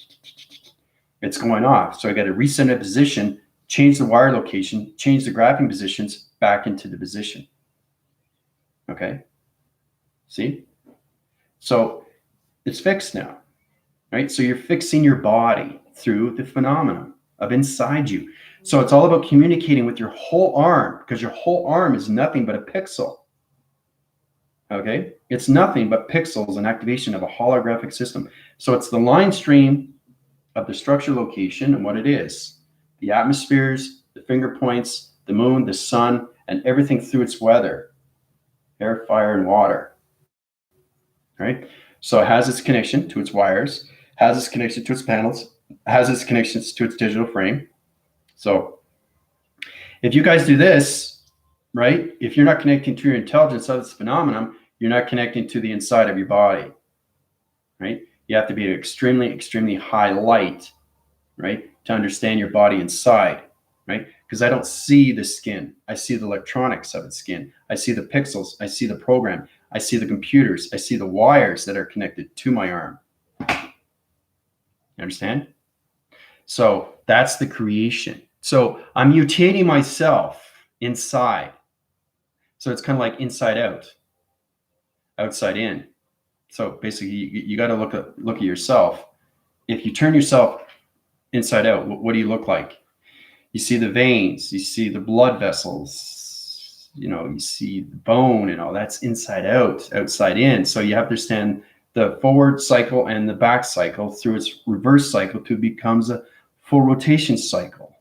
It's going off. So I got to reset a position, change the wire location, change the graphing positions back into the position. Okay, see? So it's fixed now, right? So you're fixing your body through the phenomenon of inside you. So it's all about communicating with your whole arm, because your whole arm is nothing but a pixel. Okay, it's nothing but pixels and activation of a holographic system. So it's the line stream of the structure location and what it is, the atmospheres, the finger points, the moon, the sun, and everything through its weather, air, fire, and water. Right? So it has its connection to its wires, has its connection to its panels, has its connections to its digital frame. So if you guys do this, right, if you're not connecting to your intelligence of this phenomenon, you're not connecting to the inside of your body, right? You have to be at extremely, extremely high light, right, to understand your body inside, right? Because I don't see the skin. I see the electronics of its skin. I see the pixels. I see the program. I see the computers. I see the wires that are connected to my arm. You understand? So that's the creation. So I'm mutating myself inside. So it's kind of like inside out, outside in. So basically, you got to look at yourself. If you turn yourself inside out, what do you look like? You see the veins, you see the blood vessels, you see the bone and all that's inside out, outside in. So you have to understand the forward cycle and the back cycle through its reverse cycle to becomes a full rotation cycle.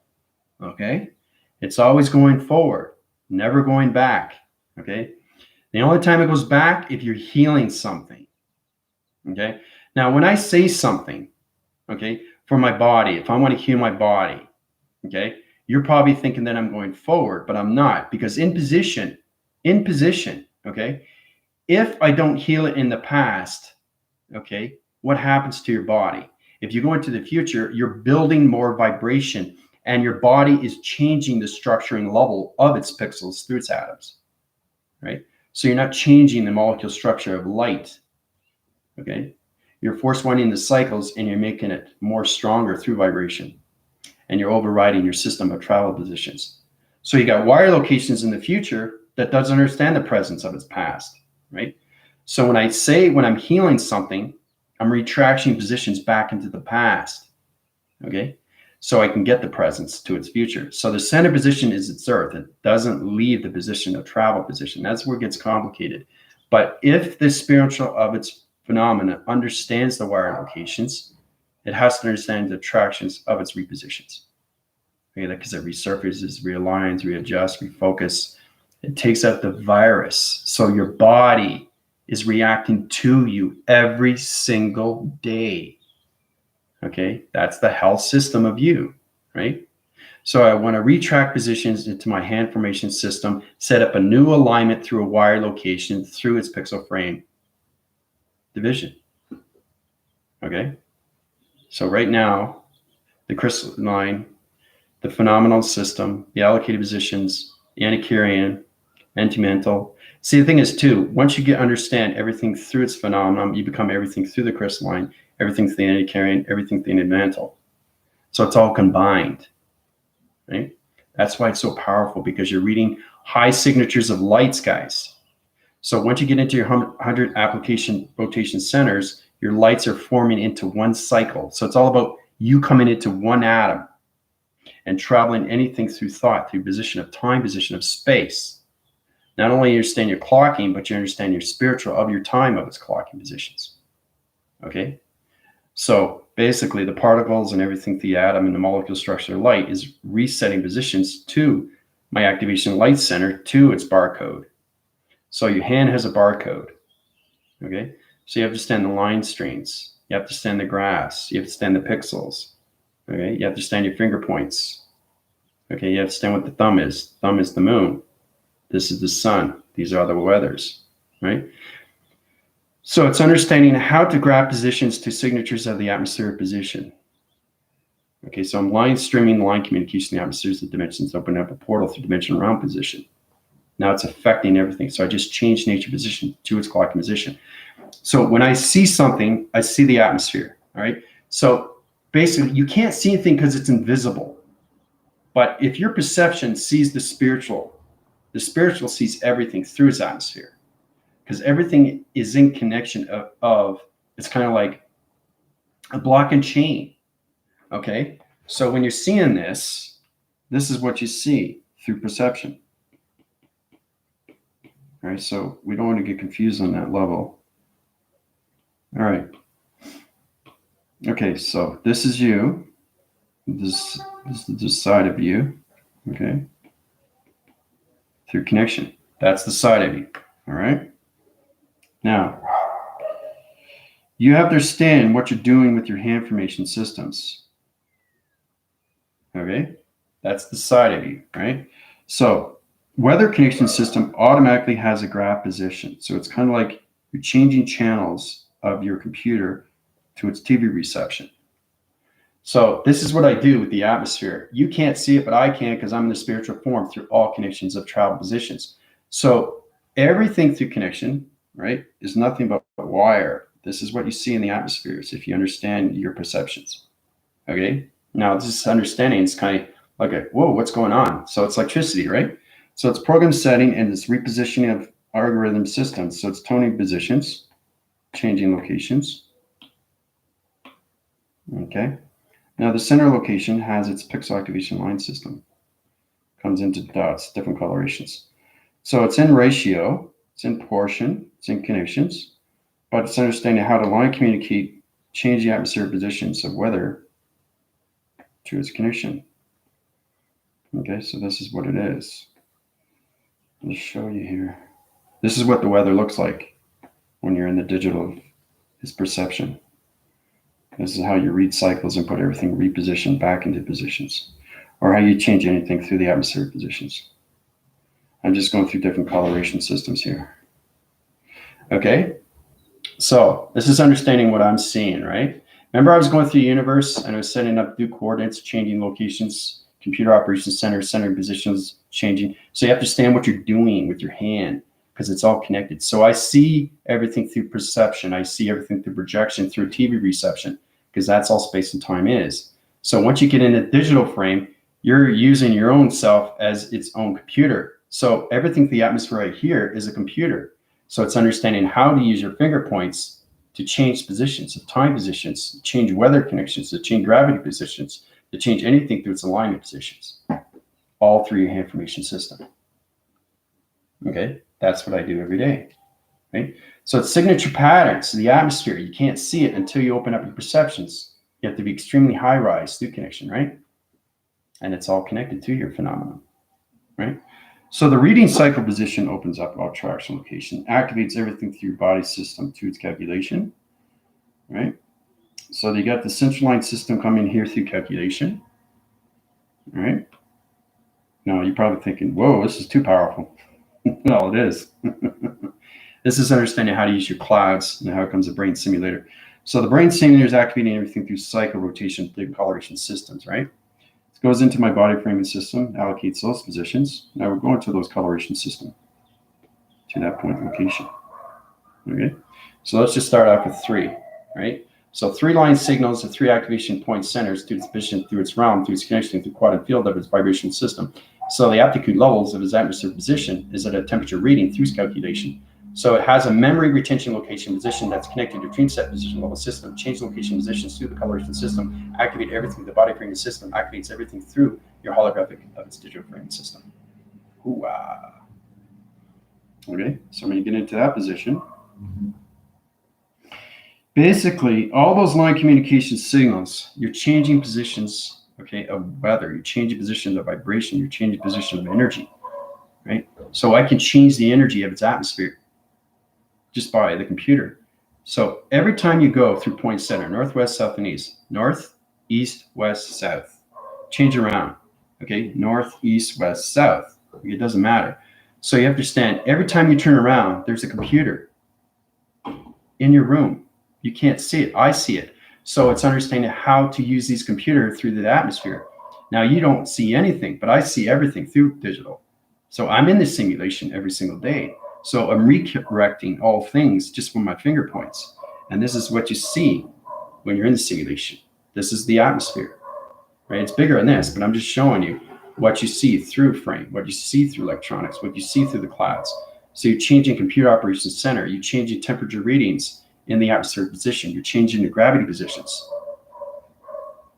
Okay, it's always going forward, never going back. Okay, the only time it goes back if you're healing something. Okay, now when I say something, okay, for my body, if I want to heal my body, okay, you're probably thinking that I'm going forward, but I'm not, because in position, okay, if I don't heal it in the past, okay, what happens to your body? If you go into the future, you're building more vibration and your body is changing the structuring level of its pixels through its atoms, right? So you're not changing the molecule structure of light, okay? You're force winding the cycles and you're making it more stronger through vibration, and you're overriding your system of travel positions. So you got wire locations in the future that doesn't understand the presence of its past, right? So when I'm healing something, I'm retracting positions back into the past, okay? So I can get the presence to its future. So the center position is its earth. It doesn't leave the position of travel position. That's where it gets complicated. But if the spiritual of its phenomena understands the wire locations, it has to understand the attractions of its repositions. Okay, because it resurfaces, realigns, readjusts, refocus. It takes out the virus. So your body is reacting to you every single day. Okay, that's the health system of you, right? So I want to retract positions into my hand formation system, set up a new alignment through a wire location through its pixel frame division. Okay, so right now, the crystalline, the phenomenal system, the allocated positions, the antiquarian, antimental. See, the thing is too, once you understand everything through its phenomenon, you become everything through the crystalline, everything through the antiquarian, everything through the antimental. So it's all combined, right? That's why it's so powerful, because you're reading high signatures of lights, guys. So once you get into your 100 application rotation centers, your lights are forming into one cycle. So it's all about you coming into one atom and traveling anything through thought, through position of time, position of space. Not only you understand your clocking, but you understand your spiritual of your time of its clocking positions. Okay? So basically the particles and everything, the atom and the molecule structure of light is resetting positions to my activation light center to its barcode. So your hand has a barcode. Okay? So you have to stand the line strains. You have to stand the graphs. You have to stand the pixels. Okay? You have to stand your finger points. Okay? You have to stand what the thumb is. Thumb is the moon. This is the sun. These are the weathers, right? So it's understanding how to grab positions to signatures of the atmospheric position. Okay, so I'm line streaming line communication, the atmospheres, the dimensions, open up a portal through dimension around position. Now it's affecting everything. So I just changed nature position to its clocking position. So when I see something, I see the atmosphere, all right? So basically you can't see anything because it's invisible. But if your perception sees the spiritual sees everything through its atmosphere, because everything is in connection of it's kind of like a block and chain. Okay, so when you're seeing this is what you see through perception. All right, so we don't want to get confused on that level. All right. Okay, so this is you. This is the side of you. Okay. Through connection. That's the side of you. All right. Now, you have to understand what you're doing with your hand formation systems. Okay. That's the side of you, right? So, weather connection system automatically has a graph position. So it's kind of like you're changing channels of your computer to its TV reception. So this is what I do with the atmosphere. You can't see it, but I can, because I'm in the spiritual form through all connections of travel positions. So everything through connection, right, is nothing but wire. This is what you see in the atmospheres if you understand your perceptions. Okay. Now this understanding is kind of like, whoa, what's going on? So it's electricity, right? So it's program setting and it's repositioning of algorithm systems. So it's toning positions, changing locations. Okay. Now the center location has its pixel activation line system. Comes into dots, different colorations. So it's in ratio, it's in portion, it's in connections, but it's understanding how to line communicate, change the atmospheric positions of weather to its connection. Okay, so this is what it is. Let's show you here. This is what the weather looks like when you're in the digital, is perception. This is how you read cycles and put everything repositioned back into positions, or how you change anything through the atmospheric positions. I'm just going through different coloration systems here. Okay, so this is understanding what I'm seeing, right? Remember I was going through the universe and I was setting up new coordinates, changing locations, computer operations center, centering positions, changing. So you have to understand what you're doing with your hand, because it's all connected. So I see everything through perception. I see everything through projection, through TV reception, because that's all space and time is. So once you get in a digital frame, you're using your own self as its own computer. So everything the atmosphere right here is a computer. So it's understanding how to use your finger points to change positions of time positions, change weather connections, to change gravity positions, to change anything through its alignment positions, all through your hand formation system. Okay, that's what I do every day, right? So it's signature patterns, the atmosphere. You can't see it until you open up your perceptions. You have to be extremely high rise through connection, right? And it's all connected to your phenomenon, right? So the reading cycle position opens up all traction location, activates everything through your body system to its calculation, right? So you got the central line system coming here through calculation, right? Now you're probably thinking, whoa, this is too powerful. Well, it is. This is understanding how to use your clouds and how it comes a brain simulator. So the brain simulator is activating everything through cycle, rotation, coloration systems, right? It goes into my body framing system, allocates those positions. Now we're going to those coloration system to that point location. Okay, so let's just start off with 3, right? So 3 line signals, the 3 activation point centers to its position, through its realm, through its connection, through quantum field of its vibration system. So the aptitude levels of its atmospheric position is at a temperature reading through its calculation. So it has a memory retention location position that's connected to between set position level system, change location positions through the coloration system, activate everything, the body framing system activates everything through your holographic of its digital framing system. Ooh-ah. Okay, so when you get into that position, basically all those line communication signals, you're changing positions, okay, of weather, you're changing position of vibration, you're changing position of energy, right? So I can change the energy of its atmosphere just by the computer. So every time you go through point center, northwest, south, and east, north, east, west, south, change around, okay? North, east, west, south, it doesn't matter. So you have to understand, every time you turn around, there's a computer in your room. You can't see it, I see it. So it's understanding how to use these computers through the atmosphere. Now you don't see anything, but I see everything through digital. So I'm in this simulation every single day. So I'm recorrecting all things just with my finger points. And this is what you see when you're in the simulation. This is the atmosphere, right? It's bigger than this, but I'm just showing you what you see through frame, what you see through electronics, what you see through the clouds. So you're changing computer operations center, you're changing temperature readings in the atmospheric position, you're changing the gravity positions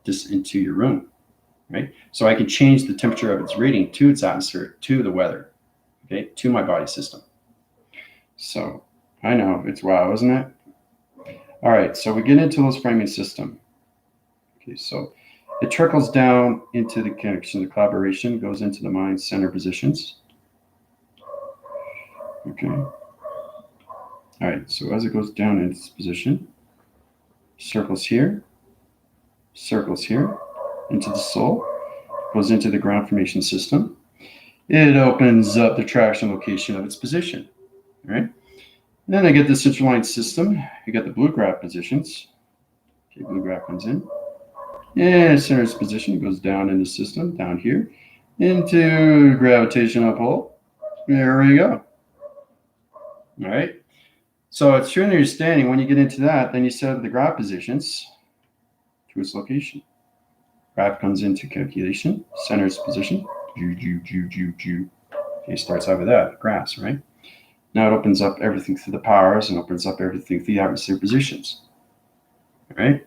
just into your room, right? So I can change the temperature of its reading to its atmosphere, to the weather, okay, to my body system. So I know, it's wow, isn't it? All right, so we get into this framing system. Okay, so it trickles down into the connection, the collaboration, goes into the mind center positions. Okay. All right, so as it goes down into this position, circles here, into the soul, goes into the ground formation system. It opens up the traction location of its position, right? And then I get the central line system. You got the blue graph positions. Okay, blue graph comes in. And center's position goes down in the system, down here, into gravitational pull. There we go. All right. So it's your understanding when you get into that, then you set up the graph positions to its location. Graph comes into calculation, center's position. Okay, starts out with that, graphs, right? Now it opens up everything through the powers and opens up everything through the atmosphere positions. All right.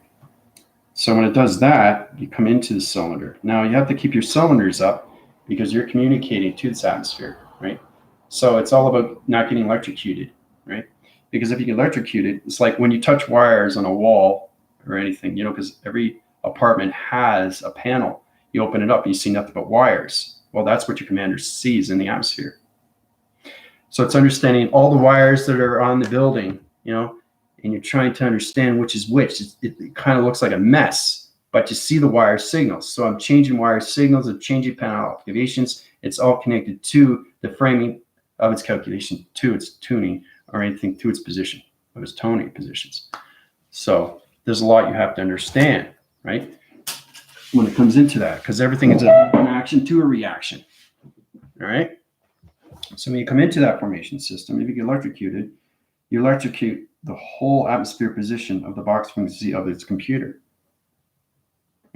So when it does that, you come into the cylinder. Now you have to keep your cylinders up because you're communicating to this atmosphere, right? So it's all about not getting electrocuted, right? Because if you get electrocuted, it's like when you touch wires on a wall or anything, you know, because every apartment has a panel. You open it up and you see nothing but wires. Well, that's what your commander sees in the atmosphere. So it's understanding all the wires that are on the building, you know, and you're trying to understand which is which. It kind of looks like a mess, but you see the wire signals. So I'm changing wire signals, I'm changing panel activations. It's all connected to the framing of its calculation, to its tuning, or anything to its position, of its toning positions. So there's a lot you have to understand, right? When it comes into that, because everything is an action to a reaction, all right? So when you come into that formation system, if you get electrocuted, you electrocute the whole atmosphere position of the box frequency of its computer.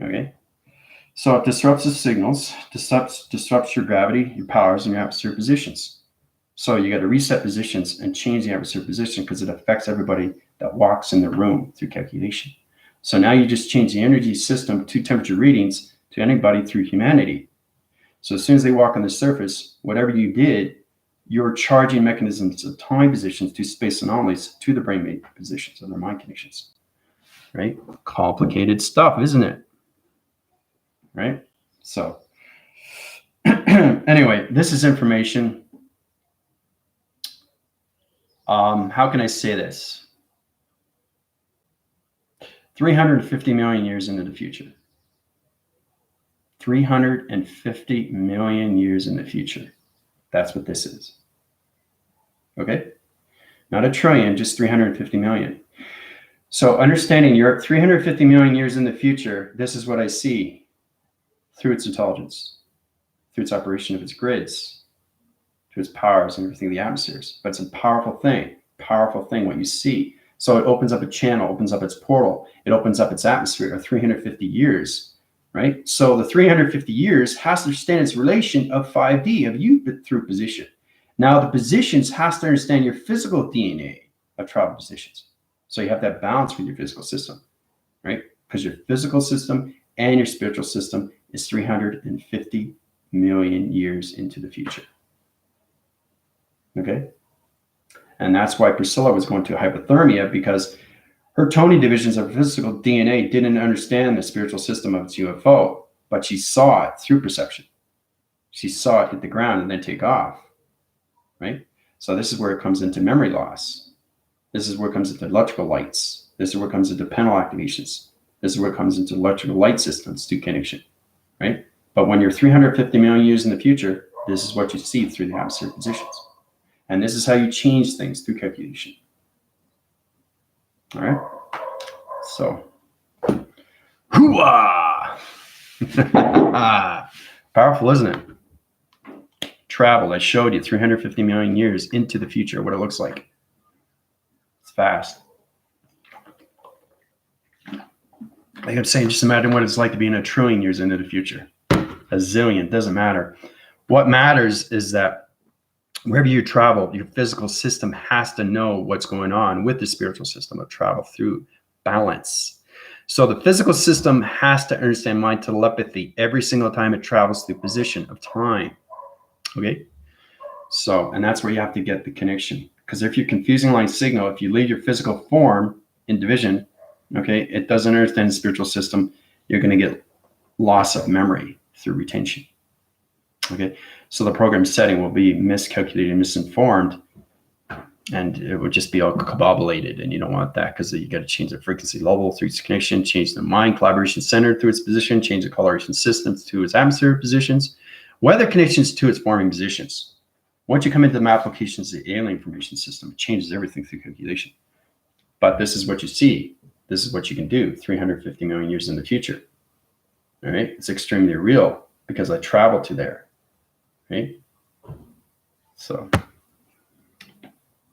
Okay? So it disrupts the signals, disrupts your gravity, your powers, and your atmosphere positions. So you got to reset positions and change the atmosphere position because it affects everybody that walks in the room through calculation. So now you just change the energy system to temperature readings to anybody through humanity. So as soon as they walk on the surface, whatever you did, your charging mechanisms of time positions to space anomalies to the brain positions of their mind conditions, right? Complicated stuff, isn't it? Right? So anyway, this is information. How can I say this? 350 million years into the future. 350 million years in the future. That's what this is. Okay? Not a trillion, just 350 million. So understanding you're 350 million years in the future, this is what I see through its intelligence, through its operation of its grids, through its powers and everything, the atmospheres. But it's a powerful thing what you see. So it opens up a channel, opens up its portal, it opens up its atmosphere of 350 years, right? So the 350 years has to understand its relation of 5D, of you through position. Now the positions has to understand your physical DNA of travel positions. So you have that balance with your physical system, right? Because your physical system and your spiritual system is 350 million years into the future. Okay? And that's why Priscilla was going to hypothermia, because her toning divisions of physical DNA didn't understand the spiritual system of its UFO, but she saw it through perception. She saw it hit the ground and then take off, right? So this is where it comes into memory loss. This is where it comes into electrical lights. This is where it comes into panel activations. This is where it comes into electrical light systems to connection, right? But when you're 350 million years in the future, this is what you see through the atmosphere positions. And this is how you change things through calculation. All right? So, hoo-ah! Powerful, isn't it? Travel, I showed you 350 million years into the future, what it looks like. It's fast. Like I'm saying, just imagine what it's like to be in a trillion years into the future. a zillion, doesn't matter. What matters is that wherever you travel, your physical system has to know what's going on with the spiritual system of travel through balance. So the physical system has to understand mind telepathy every single time it travels through position of time. Okay? So, and that's where you have to get the connection. Because if you're confusing line signal, if you leave your physical form in division, okay, it doesn't understand the spiritual system, you're going to get loss of memory through retention. Okay, so the program setting will be miscalculated, misinformed, and it would just be all combobulated, and you don't want that because you got to change the frequency level through its connection, change the mind collaboration center through its position, change the coloration systems to its atmospheric positions, weather connections to its forming positions. Once you come into the applications of the alien information system, it changes everything through calculation. But this is what you see. This is what you can do 350 million years in the future. All right, it's extremely real because I traveled to there. Right? So,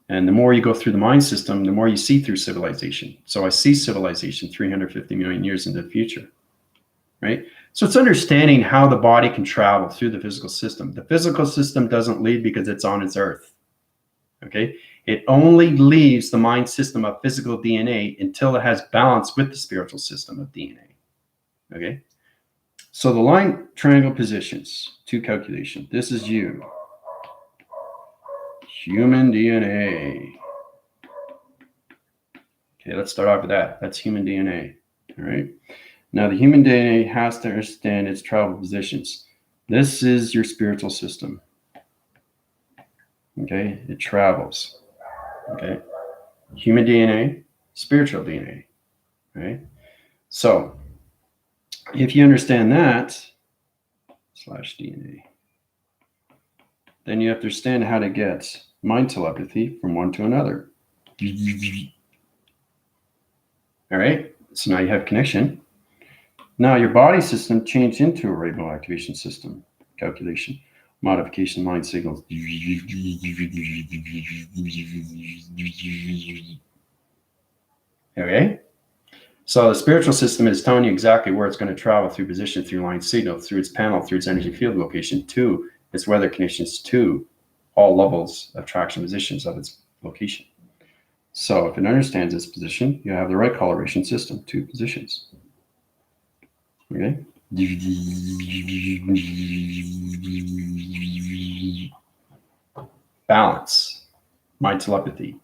and the more you go through the mind system, the more you see through civilization. So I see civilization 350 million years into the future, right? So it's understanding how the body can travel through the physical system. The physical system doesn't leave because it's on its earth, okay? It only leaves the mind system of physical DNA until it has balance with the spiritual system of DNA, okay? So the line triangle positions to calculation. This is you. Human DNA. Okay, let's start off with that. That's human DNA. All right. Now the human DNA has to understand its travel positions. This is your spiritual system. Okay, it travels. Okay. Human DNA, spiritual DNA. Right. So if you understand that, /DNA, then you have to understand how to get mind telepathy from one to another. All right, so now you have connection. Now your body system changed into a rainbow activation system, calculation, modification, mind signals. Okay? So the spiritual system is telling you exactly where it's going to travel through position, through line signal, through its panel, through its energy field location, to its weather conditions, to all levels of traction positions of its location. So if it understands its position, you have the right coloration system, 2 positions. Okay? Balance, mind telepathy,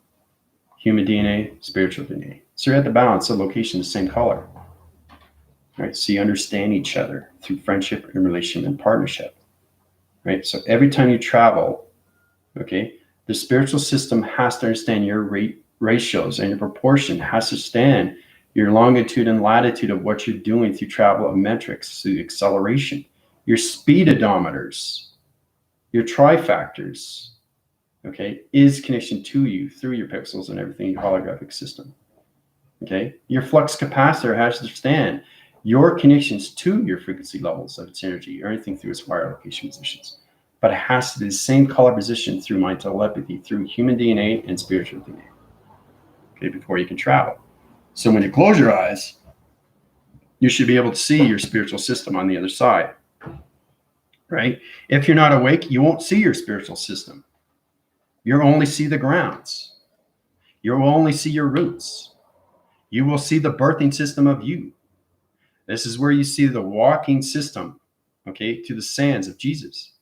human DNA, spiritual DNA. So you're at the balance of location, the same color. Right? So you understand each other through friendship and relation and partnership. Right? So every time you travel, okay, the spiritual system has to understand your ratios and your proportion has to stand your longitude and latitude of what you're doing through travel of metrics, through acceleration, your speed odometers, your trifactors, okay, is connection to you through your pixels and everything, your holographic system. Okay, your flux capacitor has to understand your connections to your frequency levels of its energy or anything through its wire location positions. But it has to be the same color position through mind telepathy, through human DNA and spiritual DNA. Okay, before you can travel. So when you close your eyes, you should be able to see your spiritual system on the other side. Right? If you're not awake, you won't see your spiritual system. You'll only see the grounds. You'll only see your roots. You will see the birthing system of you. This is where you see the walking system, okay, to the sands of Jesus.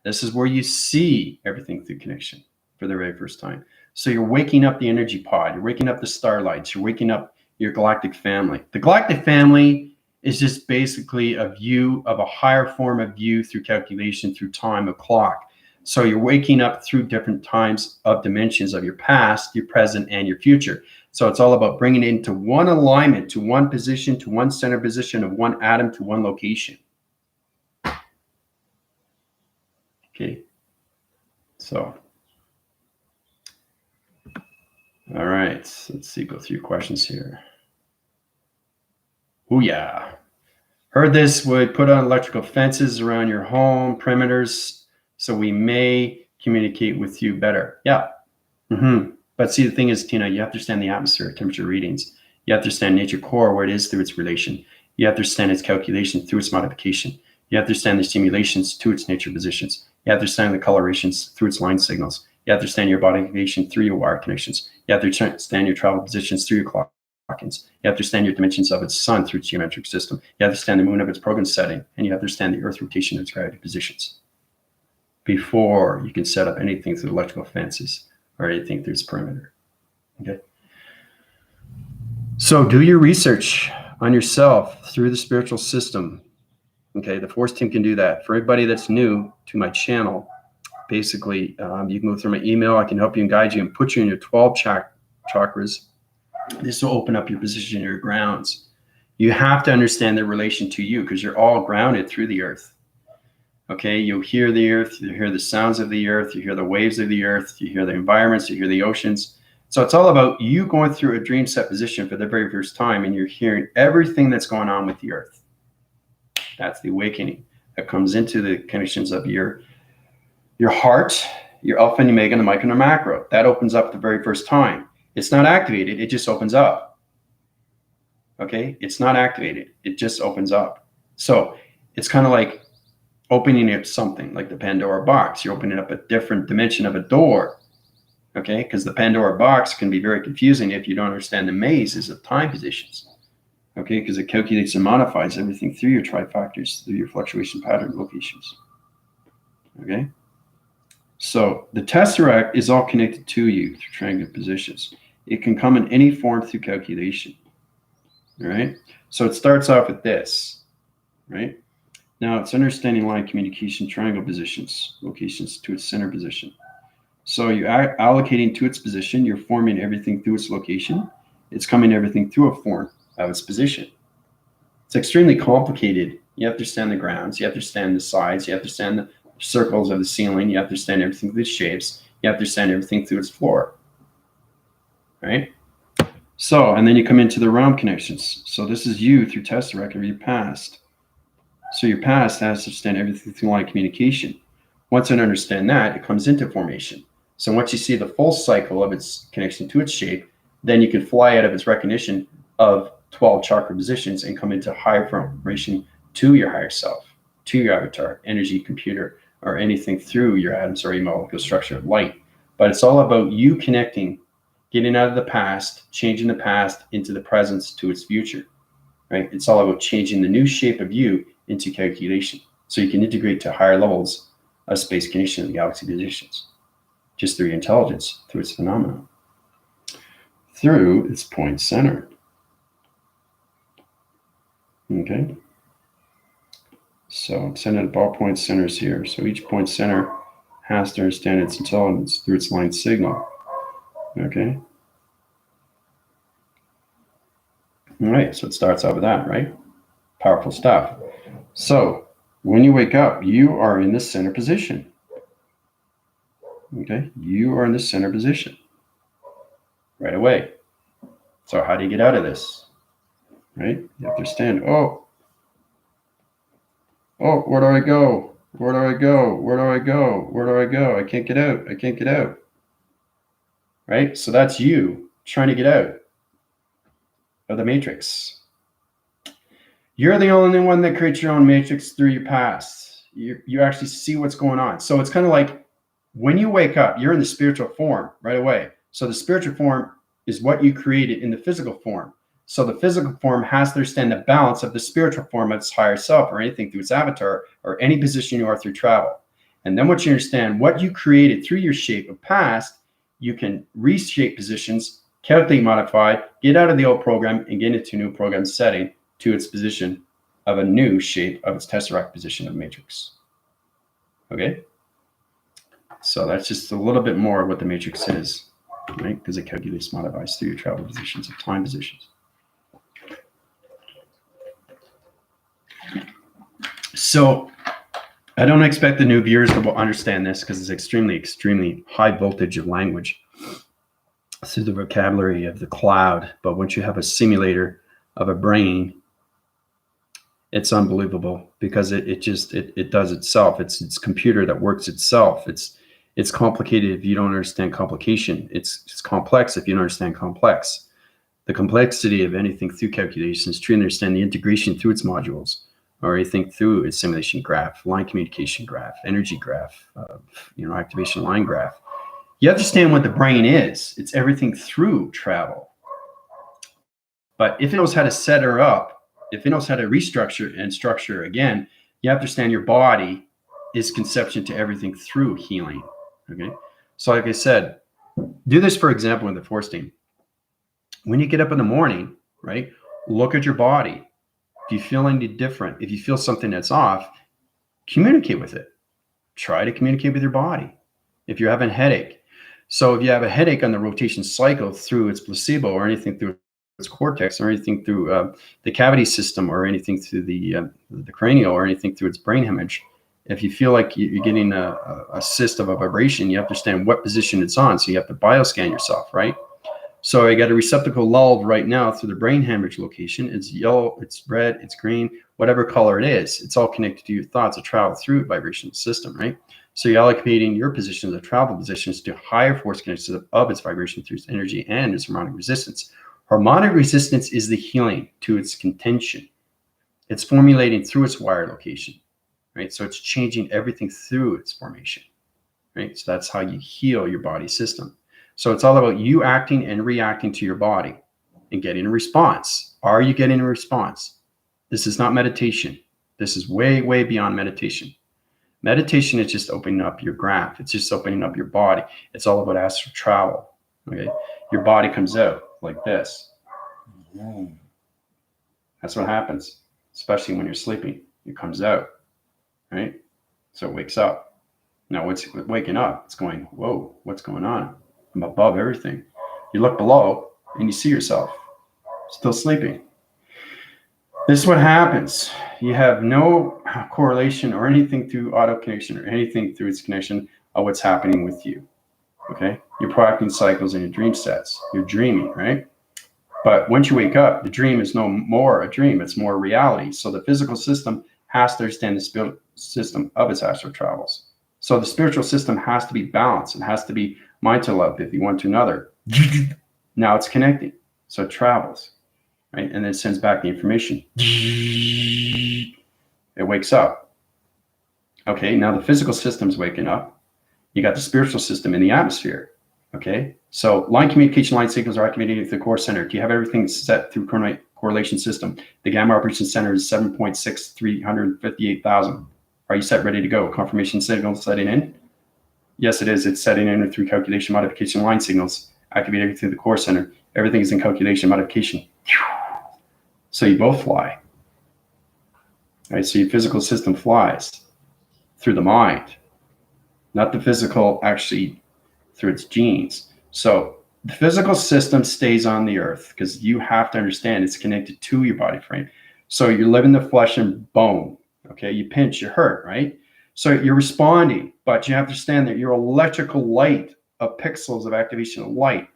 This is where you see everything through connection for the very first time. So you're waking up the energy pod, you're waking up the starlights, you're waking up your galactic family. The galactic family is just basically a view of a higher form of you through calculation, through time, a clock. So you're waking up through different times of dimensions of your past, your present, and your future. So it's all about bringing it into one alignment, to one position, to one center position of one atom, to one location. Okay. So, all right. Let's see, go through your questions here. Oh, yeah. Heard this would put on electrical fences around your home, perimeters, so we may communicate with you better. Yeah. But see, the thing is, Tina, you have to understand the atmosphere, temperature readings. You have to understand nature core, where it is through its relation. You have to understand its calculation through its modification. You have to understand the simulations to its nature positions. You have to understand the colorations through its line signals. You have to understand your body activation through your wire connections. You have to understand your travel positions through your clock-ins. You have to understand your dimensions of its sun through its geometric system. You have to understand the moon of its program setting, and you have to understand the earth rotation of its gravity positions before you can set up anything through electrical fences or anything through its perimeter. Okay. So do your research on yourself through the spiritual system. Okay, the Force team can do that. For everybody that's new to my channel, basically, you can go through my email. I can help you and guide you and put you in your 12 chakras. This will open up your position in your grounds. You have to understand their relation to you because you're all grounded through the earth. Okay, you'll hear the earth, you hear the sounds of the earth, you hear the waves of the earth, you hear the environments, you hear the oceans. So it's all about you going through a dream set position for the very first time, and you're hearing everything that's going on with the earth. That's the awakening that comes into the connections of your heart, your alpha and omega, and the micro and the macro. That opens up the very first time. It's not activated, it just opens up. Okay, it's not activated, it just opens up. So it's kind of like opening up something like the Pandora box. You're opening up a different dimension of a door. Okay, because the Pandora box can be very confusing if you don't understand the mazes of time positions. Okay, because it calculates and modifies everything through your trifactors, through your fluctuation pattern locations. Okay, so the tesseract is all connected to you through triangular positions. It can come in any form through calculation. All right, so it starts off with this, right? Now it's understanding line communication triangle positions, locations to its center position. So you're allocating to its position, you're forming everything through its location. It's coming everything through a form of its position. It's extremely complicated. You have to understand the grounds, you have to understand the sides, you have to understand the circles of the ceiling, you have to understand everything through its shapes, you have to understand everything through its floor. Right? So, and then you come into the realm connections. So this is you through tesseract of your past. So your past has to understand everything through line communication. Once you understand that, it comes into formation. So once you see the full cycle of its connection to its shape, then you can fly out of its recognition of 12 chakra positions and come into higher formation to your higher self, to your avatar, energy, computer, or anything through your atoms or your molecular structure of light. But it's all about you connecting, getting out of the past, changing the past into the presence to its future, right? It's all about changing the new shape of you into calculation so you can integrate to higher levels of space connection and galaxy positions just through your intelligence, through its phenomena, through its point center. Okay, so I'm sending up all point centers here. So each point center has to understand its intelligence through its line signal. Okay. All right, so it starts out with that, right? Powerful stuff. So when you wake up, you are in the center position. Okay, you are in the center position right away. So how do you get out of this? Right? You have to understand, oh, where do I go? Where do I go? Where do I go? Where do I go? I can't get out. I can't get out. Right? So that's you trying to get out of the matrix. You're the only one that creates your own matrix through your past. You actually see what's going on. So it's kind of like when you wake up, you're in the spiritual form right away. So the spiritual form is what you created in the physical form. So the physical form has to understand the balance of the spiritual form of its higher self or anything through its avatar or any position you are through travel. And then once you understand what you created through your shape of past, you can reshape positions, calculate, modify, get out of the old program and get into a new program setting to its position of a new shape of its tesseract position of matrix. Okay? So that's just a little bit more of what the matrix is, right? Because it calculates, modifies through your travel positions of time positions. So I don't expect the new viewers to understand this because it's extremely, extremely high voltage of language through the vocabulary of the cloud. But once you have a simulator of a brain, it's unbelievable because it does itself. It's computer that works itself. It's complicated if you don't understand complication. It's complex if you don't understand complex. The complexity of anything through calculations, trying to understand the integration through its modules or anything through its simulation graph, line communication graph, energy graph, activation line graph. You understand what the brain is. It's everything through travel. But if it knows how to set her up, if it knows how to restructure and structure again, you understand your body is conception to everything through healing. Okay. So like I said, do this, for example, in the force team. When you get up in the morning, right, look at your body. If you feel any different, if you feel something that's off, communicate with it. Try to communicate with your body. If you're having a headache. So if you have a headache on the rotation cycle through its placebo or anything through its cortex or anything through the cavity system or anything through the cranial or anything through its brain hemorrhage, if you feel like you're getting a cyst of a vibration, you have to understand what position it's on. So you have to bioscan yourself, right? So I got a receptacle lulled right now through the brain hemorrhage location. It's yellow, it's red, it's green, whatever color it is. It's all connected to your thoughts that travel through the vibrational system, right? So you're allocating your positions of travel positions to higher force connections of its vibration through its energy and its harmonic resistance. Harmonic resistance is the healing to its contention. It's formulating through its wire location, right? So it's changing everything through its formation, right? So that's how you heal your body system. So it's all about you acting and reacting to your body and getting a response. Are you getting a response? This is not meditation. This is way, way beyond meditation. Meditation is just opening up your graph. It's just opening up your body. It's all about astral travel. Okay, your body comes out like this. That's what happens, especially when you're sleeping. It comes out, right? So it wakes up. Now, what's waking up? It's going, whoa, what's going on? I'm above everything. You look below and you see yourself still sleeping. This is what happens. You have no correlation or anything through auto connection or anything through its connection of what's happening with you. Okay? You're projecting cycles in your dream sets. You're dreaming, right? But once you wake up, the dream is no more a dream. It's more reality. So the physical system has to understand the spiritual system of its astral travels. So the spiritual system has to be balanced. It has to be mind to love if you want to another. Now it's connecting. So it travels. Right? And then it sends back the information. It wakes up. Okay, now the physical system's waking up. You got the spiritual system in the atmosphere. Okay, so line communication line signals are activated at the core center. Do you have everything set through correlation system? The gamma operation center is 7.6358,000. Are you set, ready to go? Confirmation signal setting in? Yes, it is. It's setting in through calculation modification line signals activated through the core center. Everything is in calculation modification. So you both fly. All right, so your physical system flies through the mind, not the physical actually through its genes. So the physical system stays on the earth because you have to understand it's connected to your body frame. So you're living the flesh and bone. Okay, you pinch, you hurt, right? So you're responding, but you have to understand that your electrical light of pixels of activation of light.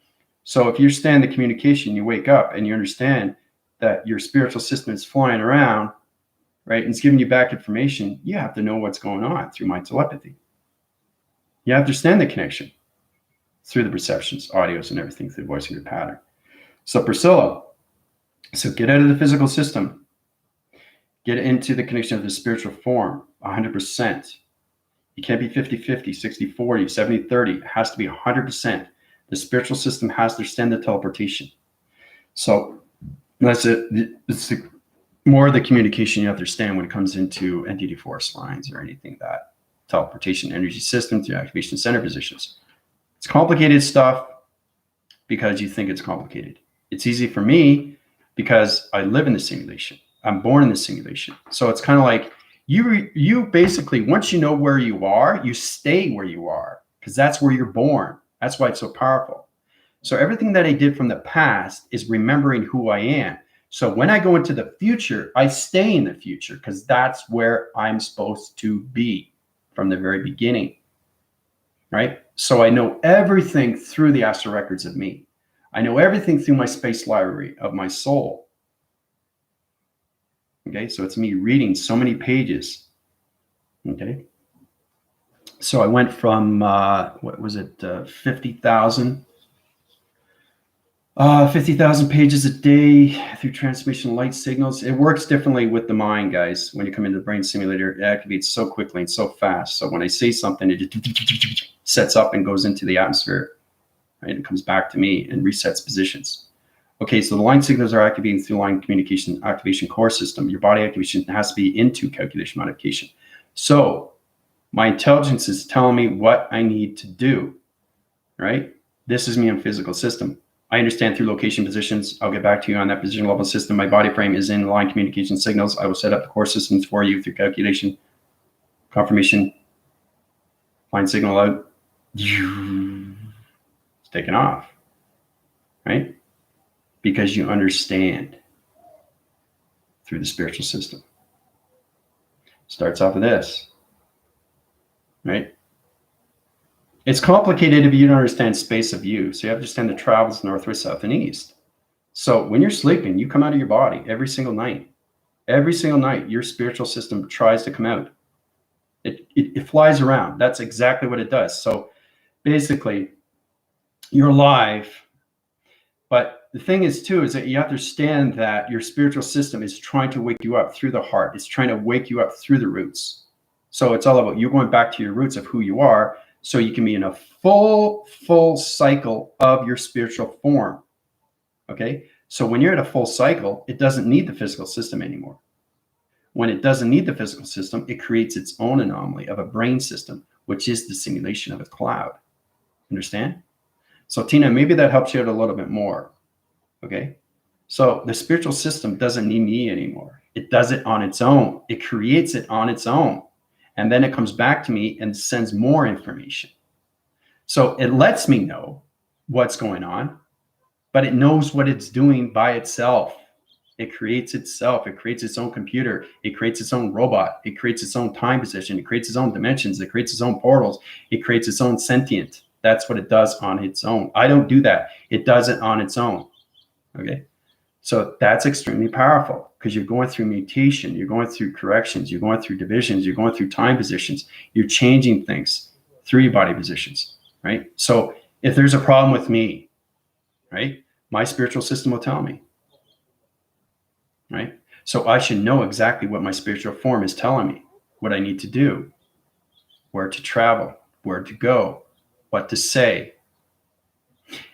So if you understand the communication, you wake up and you understand that your spiritual system is flying around, right? And it's giving you back information. You have to know what's going on through mind telepathy. You have to understand the connection through the perceptions, audios, and everything through the voice of your pattern. So Priscilla, so get out of the physical system. Get into the connection of the spiritual form, 100%. You can't be 50-50, 60-40, 70-30. It has to be 100%. The spiritual system has to understand the teleportation. So that's it. It's more of the communication you have to understand when it comes into entity force lines or anything that teleportation energy system through activation center positions. It's complicated stuff because you think it's complicated. It's easy for me because I live in the simulation. I'm born in the simulation. So it's kind of like you basically, once you know where you are, you stay where you are because that's where you're born. That's why it's so powerful. So everything that I did from the past is remembering who I am. So when I go into the future, I stay in the future because that's where I'm supposed to be from the very beginning, right? So I know everything through the astral records of me. I know everything through my space library of my soul. Okay, so it's me reading so many pages. Okay, so I went from 50,000 50,000 pages a day through transmission light signals. It works differently with the mind, guys. When you come into the brain simulator, it activates so quickly and so fast. So when I say something, it just sets up and goes into the atmosphere, right? It comes back to me and resets positions. Okay, so the line signals are activating through line communication activation core system. Your body activation has to be into calculation modification. So my intelligence is telling me what I need to do, right? This is me in physical system. I understand through location positions. I'll get back to you on that position level system. My body frame is in line communication signals. I will set up the core systems for you through calculation, confirmation, line signal out. It's taken off, right? Because you understand through the spiritual system. Starts off with this, right? It's complicated if you don't understand space of view. So you have to understand the travels north, west, south, and east. So when you're sleeping, you come out of your body every single night. Every single night, your spiritual system tries to come out. It flies around. That's exactly what it does. So basically, you're alive. But the thing is, too, is that you understand that your spiritual system is trying to wake you up through the heart. It's trying to wake you up through the roots. So it's all about you going back to your roots of who you are, so you can be in a full cycle of your spiritual form. Okay? So when you're at a full cycle, it doesn't need the physical system anymore. When it doesn't need the physical system, it creates its own anomaly of a brain system, which is the simulation of a cloud. Understand? So Tina, maybe that helps you out a little bit more. Okay? So the spiritual system doesn't need me anymore. It does it on its own. It creates it on its own. And then it comes back to me and sends more information. So it lets me know what's going on, but it knows what it's doing by itself. It creates itself. It creates its own computer. It creates its own robot. It creates its own time position. It creates its own dimensions. It creates its own portals. It creates its own sentient. That's what it does on its own. I don't do that. It does it on its own. Okay? So that's extremely powerful because you're going through mutation, you're going through corrections, you're going through divisions, you're going through time positions, you're changing things through your body positions, right? So if there's a problem with me, right, my spiritual system will tell me, right? So I should know exactly what my spiritual form is telling me, what I need to do, where to travel, where to go, what to say.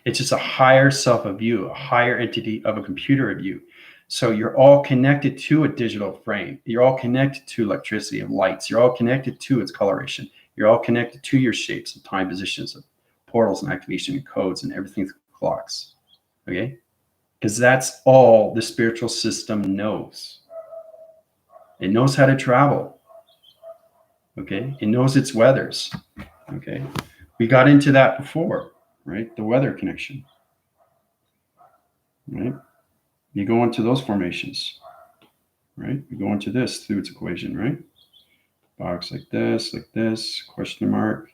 It's just a higher self of you, a higher entity of a computer of you. So you're all connected to a digital frame. You're all connected to electricity of lights. You're all connected to its coloration. You're all connected to your shapes and time positions of portals and activation and codes and everything through clocks. Okay? Because that's all the spiritual system knows. It knows how to travel. Okay? It knows its weathers. Okay? We got into that before. Right? The weather connection. Right? You go into those formations. Right? You go into this through its equation, right? Box like this, question mark.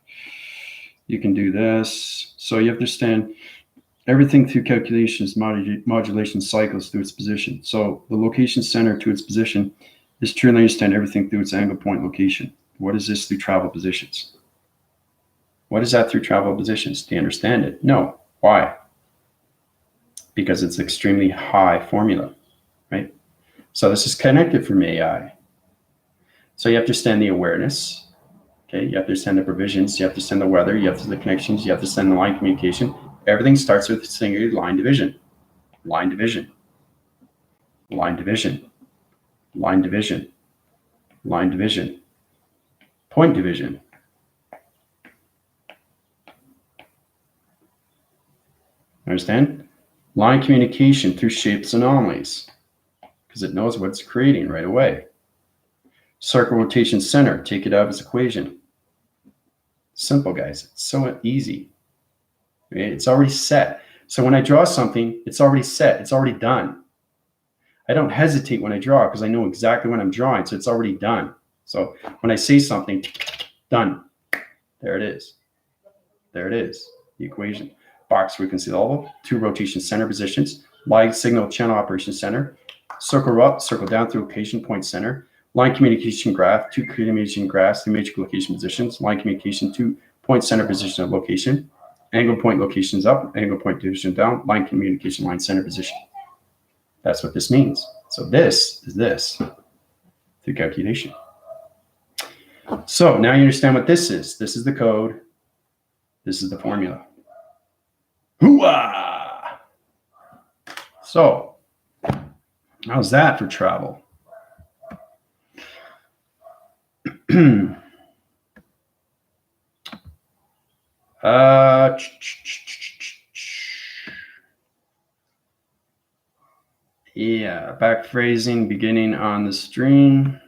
You can do this. So you have to understand everything through calculations, modulation cycles through its position. So the location center to its position is truly understand everything through its angle point location. What is this through travel positions? What is that through travel positions? Do you understand it? No. Why? Because it's extremely high formula, right? So this is connected from AI. So you have to understand the awareness. Okay, you have to understand the provisions. You have to understand the weather. You have to the connections. You have to understand the line communication. Everything starts with singular line division. Line division. Line division. Line division. Line division. Point division. Understand? Line communication through shapes anomalies because it knows what it's creating right away. Circle rotation center, take it out of its equation. Simple, guys. It's so easy. Okay? It's already set. So when I draw something, it's already set. It's already done. I don't hesitate when I draw because I know exactly what I'm drawing. So it's already done. So when I say something, done. There it is. There it is. The equation. Box frequency level, 2 rotation center positions, line signal channel operation center, circle up, circle down through location point center, line communication graph, 2 communication graphs, 3 matrix location positions, line communication, 2 point center position of location, Angle point location is up, angle point position down, line communication, line center position. That's what this means. So this is this through calculation. So now you understand what this is. This is the code. This is the formula. Hooah! So how's that for travel? Yeah, back phrasing beginning on the string.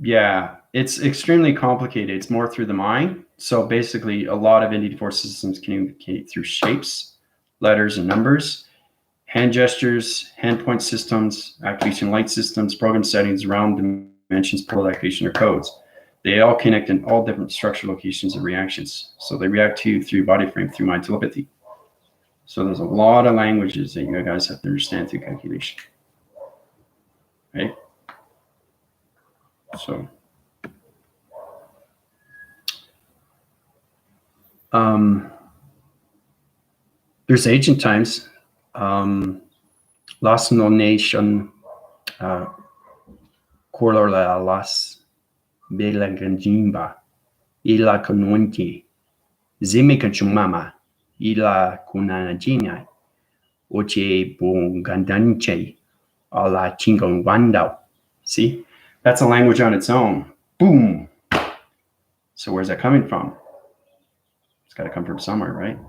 Yeah, it's extremely complicated. It's more through the mind. So basically, a lot of NDT4 systems communicate through shapes, letters, and numbers, hand gestures, hand point systems, activation light systems, program settings, round dimensions, portal activation, or codes. They all connect in all different structure locations and reactions. So they react to you through body frame, through mind telepathy. So there's a lot of languages that you guys have to understand through calculation. Right? So, there's ancient times, Las no nation, Corla las Belanganjimba, Ila Conwenti, Zimikachumama, Ila Kunanajina, Oche Bungandanche, Ala Chingongwandao. See? That's a language on its own. Boom. So where's that coming from? It's got to come from somewhere, right?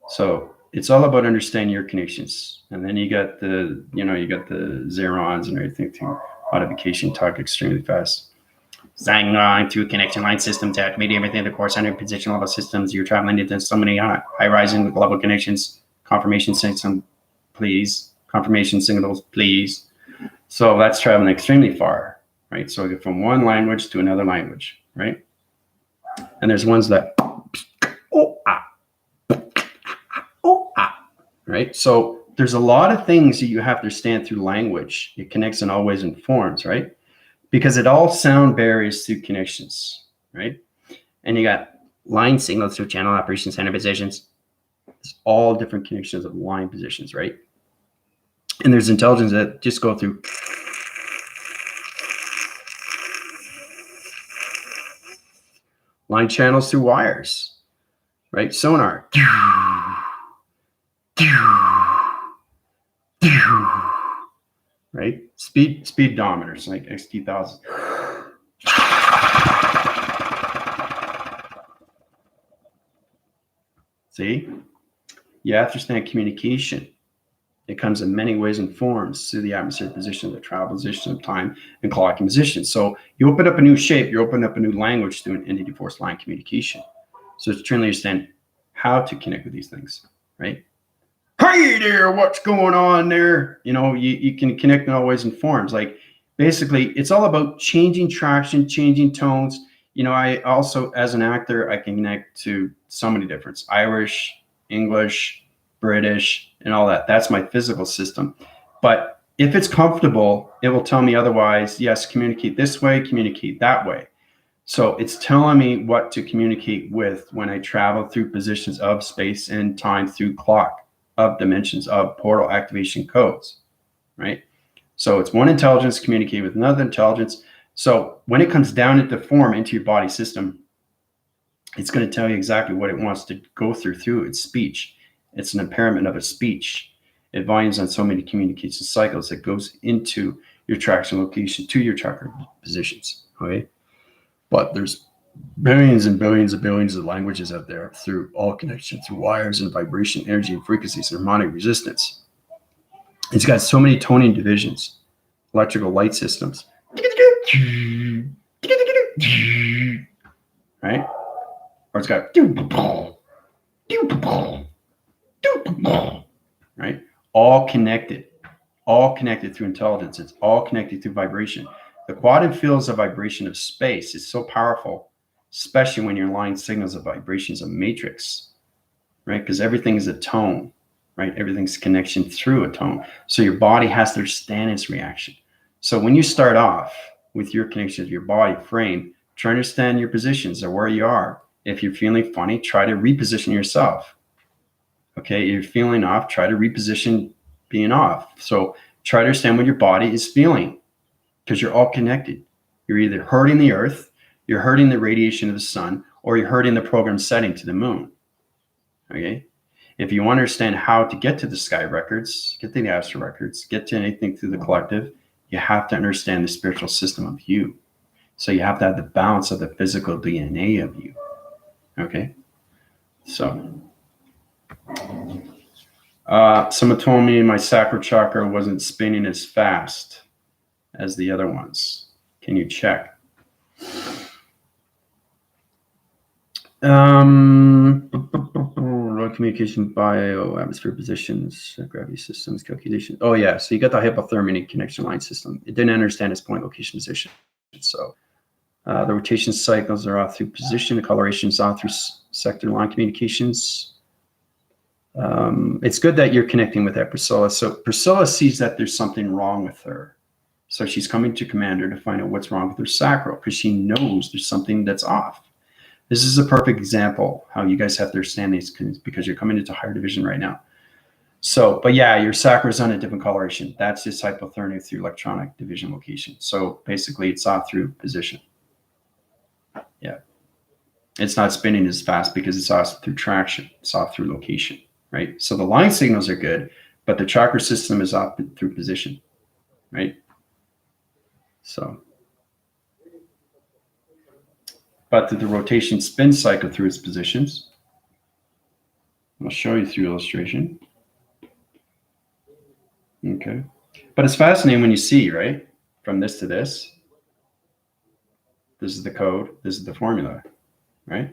So it's all about understanding your connections. And then you got the, you got the zerons and everything to modification, talk extremely fast. Designing line through connection line system to activate everything in the core center position level systems. You're traveling into so many high-rising level connections. Confirmation system, please. Confirmation signals, please. So that's traveling extremely far. Right, so we go from one language to another language, right? And there's ones that, right? So there's a lot of things that you have to understand through language. It connects in all ways and forms, right? Because it all sound barriers through connections, right? And you got line signals through channel operation center positions. It's all different connections of line positions, right? And there's intelligence that just go through line channels through wires, right? Sonar. Right? Speedometers like XT1000. See? You have to understand communication. It comes in many ways and forms through the atmospheric position, the travel position of time, and clocking position. So you open up a new shape, you open up a new language through an entity force line communication. So it's trying to understand how to connect with these things, right? Hey there, what's going on there? You can connect in all ways and forms. Like basically, it's all about changing traction, changing tones. I also, as an actor, I can connect to so many different Irish, English, British, and all that. That's my physical system. But if it's comfortable, it will tell me otherwise. Yes, communicate this way, communicate that way. So it's telling me what to communicate with when I travel through positions of space and time through clock, of dimensions, of portal activation codes, right? So it's one intelligence communicate with another intelligence. So when it comes down into form into your body system, it's going to tell you exactly what it wants to go through its speech. It's an impairment of a speech. It volumes on so many communication cycles that goes into your traction location to your chakra positions. Okay, but there's billions and billions of languages out there through all connections, through wires and vibration, energy and frequencies, and harmonic resistance. It's got so many toning divisions, electrical light systems, right? Or it's got right? All connected through intelligence. It's all connected through vibration. The quantum fields of vibration of space is so powerful, especially when you're line signals of vibrations of matrix, right? Because everything is a tone, right? Everything's connection through a tone. So your body has to understand its reaction. So when you start off with your connection to your body frame, Try to understand your positions or where you are. If you're feeling funny, try to reposition yourself. Okay, if you're feeling off, try to reposition being off. So try to understand what your body is feeling, because you're all connected. You're either hurting the earth, you're hurting the radiation of the sun, or you're hurting the program setting to the moon. Okay, if you want to understand how to get to the sky records, get to the astral records, get to anything through the collective, you have to understand the spiritual system of you. So you have to have the balance of the physical DNA of you. Okay, so someone told me my sacral chakra wasn't spinning as fast as the other ones. Can you check? Communication, bio, atmosphere positions, gravity systems, calculation. Oh yeah, so you got the hypothermic connection line system. It didn't understand its point, location, position. So the rotation cycles are off through position, the coloration is off through sector line communications. It's good that you're connecting with that Priscilla. So Priscilla sees that there's something wrong with her. So she's coming to Commander to find out what's wrong with her sacral, because she knows there's something that's off. This is a perfect example how you guys have to understand these, because you're coming into higher division right now. So, but yeah, your sacral is on a different coloration. That's just hypothermic through electronic division location. So basically it's off through position. Yeah. It's not spinning as fast because it's off through traction. It's off through location, right? So the line signals are good, but the chakra system is off through position, right? So, but the rotation spin cycle through its positions. I'll show you through illustration. Okay. But it's fascinating when you see, right? From this to this. This is the code. This is the formula, right?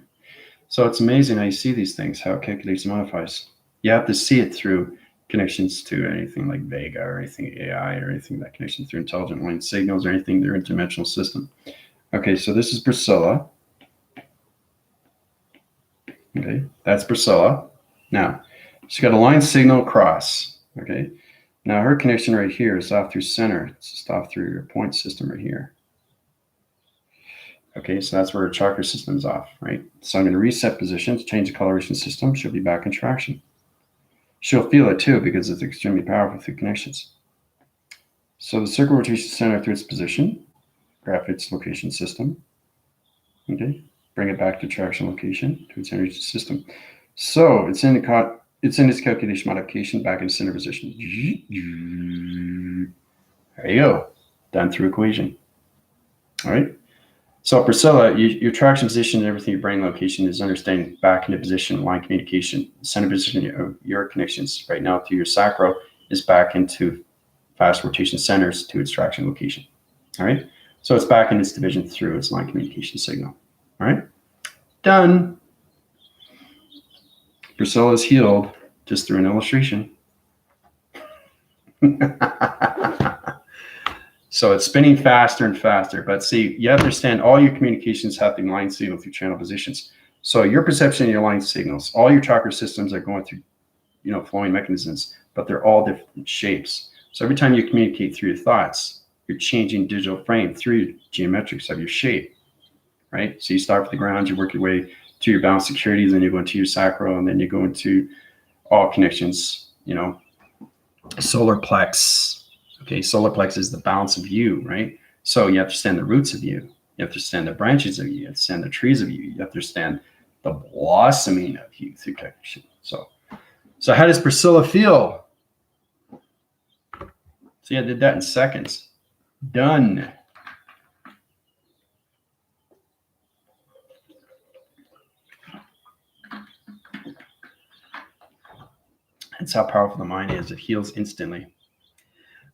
So it's amazing how you see these things, how it calculates and modifies. You have to see it through connections to anything like Vega or anything AI or anything that connection through intelligent line signals or anything their interdimensional system. Okay, so this is Priscilla. Okay, that's Priscilla. Now, she's got a line signal across. Okay, now her connection right here is off through center. It's just off through your point system right here. Okay, so that's where her chakra system is off, right? So I'm going to reset positions, change the coloration system. She'll be back in traction. She'll feel it too because it's extremely powerful through connections. So the circle rotation center through its position, graph its location system. Okay, bring it back to traction location to its energy system. So it's in its calculation modification back in center position. There you go, done through equation. All right. So Priscilla, your traction position and everything, your brain location is understanding back into position, line communication, center position of your connections right now to your sacral is back into fast rotation centers to its traction location. All right. So it's back in its division through its line communication signal. All right. Done. Priscilla is healed just through an illustration. So it's spinning faster and faster. But see, you have to understand all your communications have the line signal through channel positions. So your perception of your line signals, all your chakra systems are going through, flowing mechanisms, but they're all different shapes. So every time you communicate through your thoughts, you're changing digital frame through geometrics of your shape, right? So you start with the ground, you work your way to your balance securities, then you go into your sacral, and then you go into all connections, solar plex. Okay, solar plex is the balance of you, right? So you have to understand the roots of you. You have to understand the branches of you. You have to understand the trees of you. You have to understand the blossoming of you through connection. So how does Priscilla feel? See, I did that in seconds. Done. That's how powerful the mind is. It heals instantly.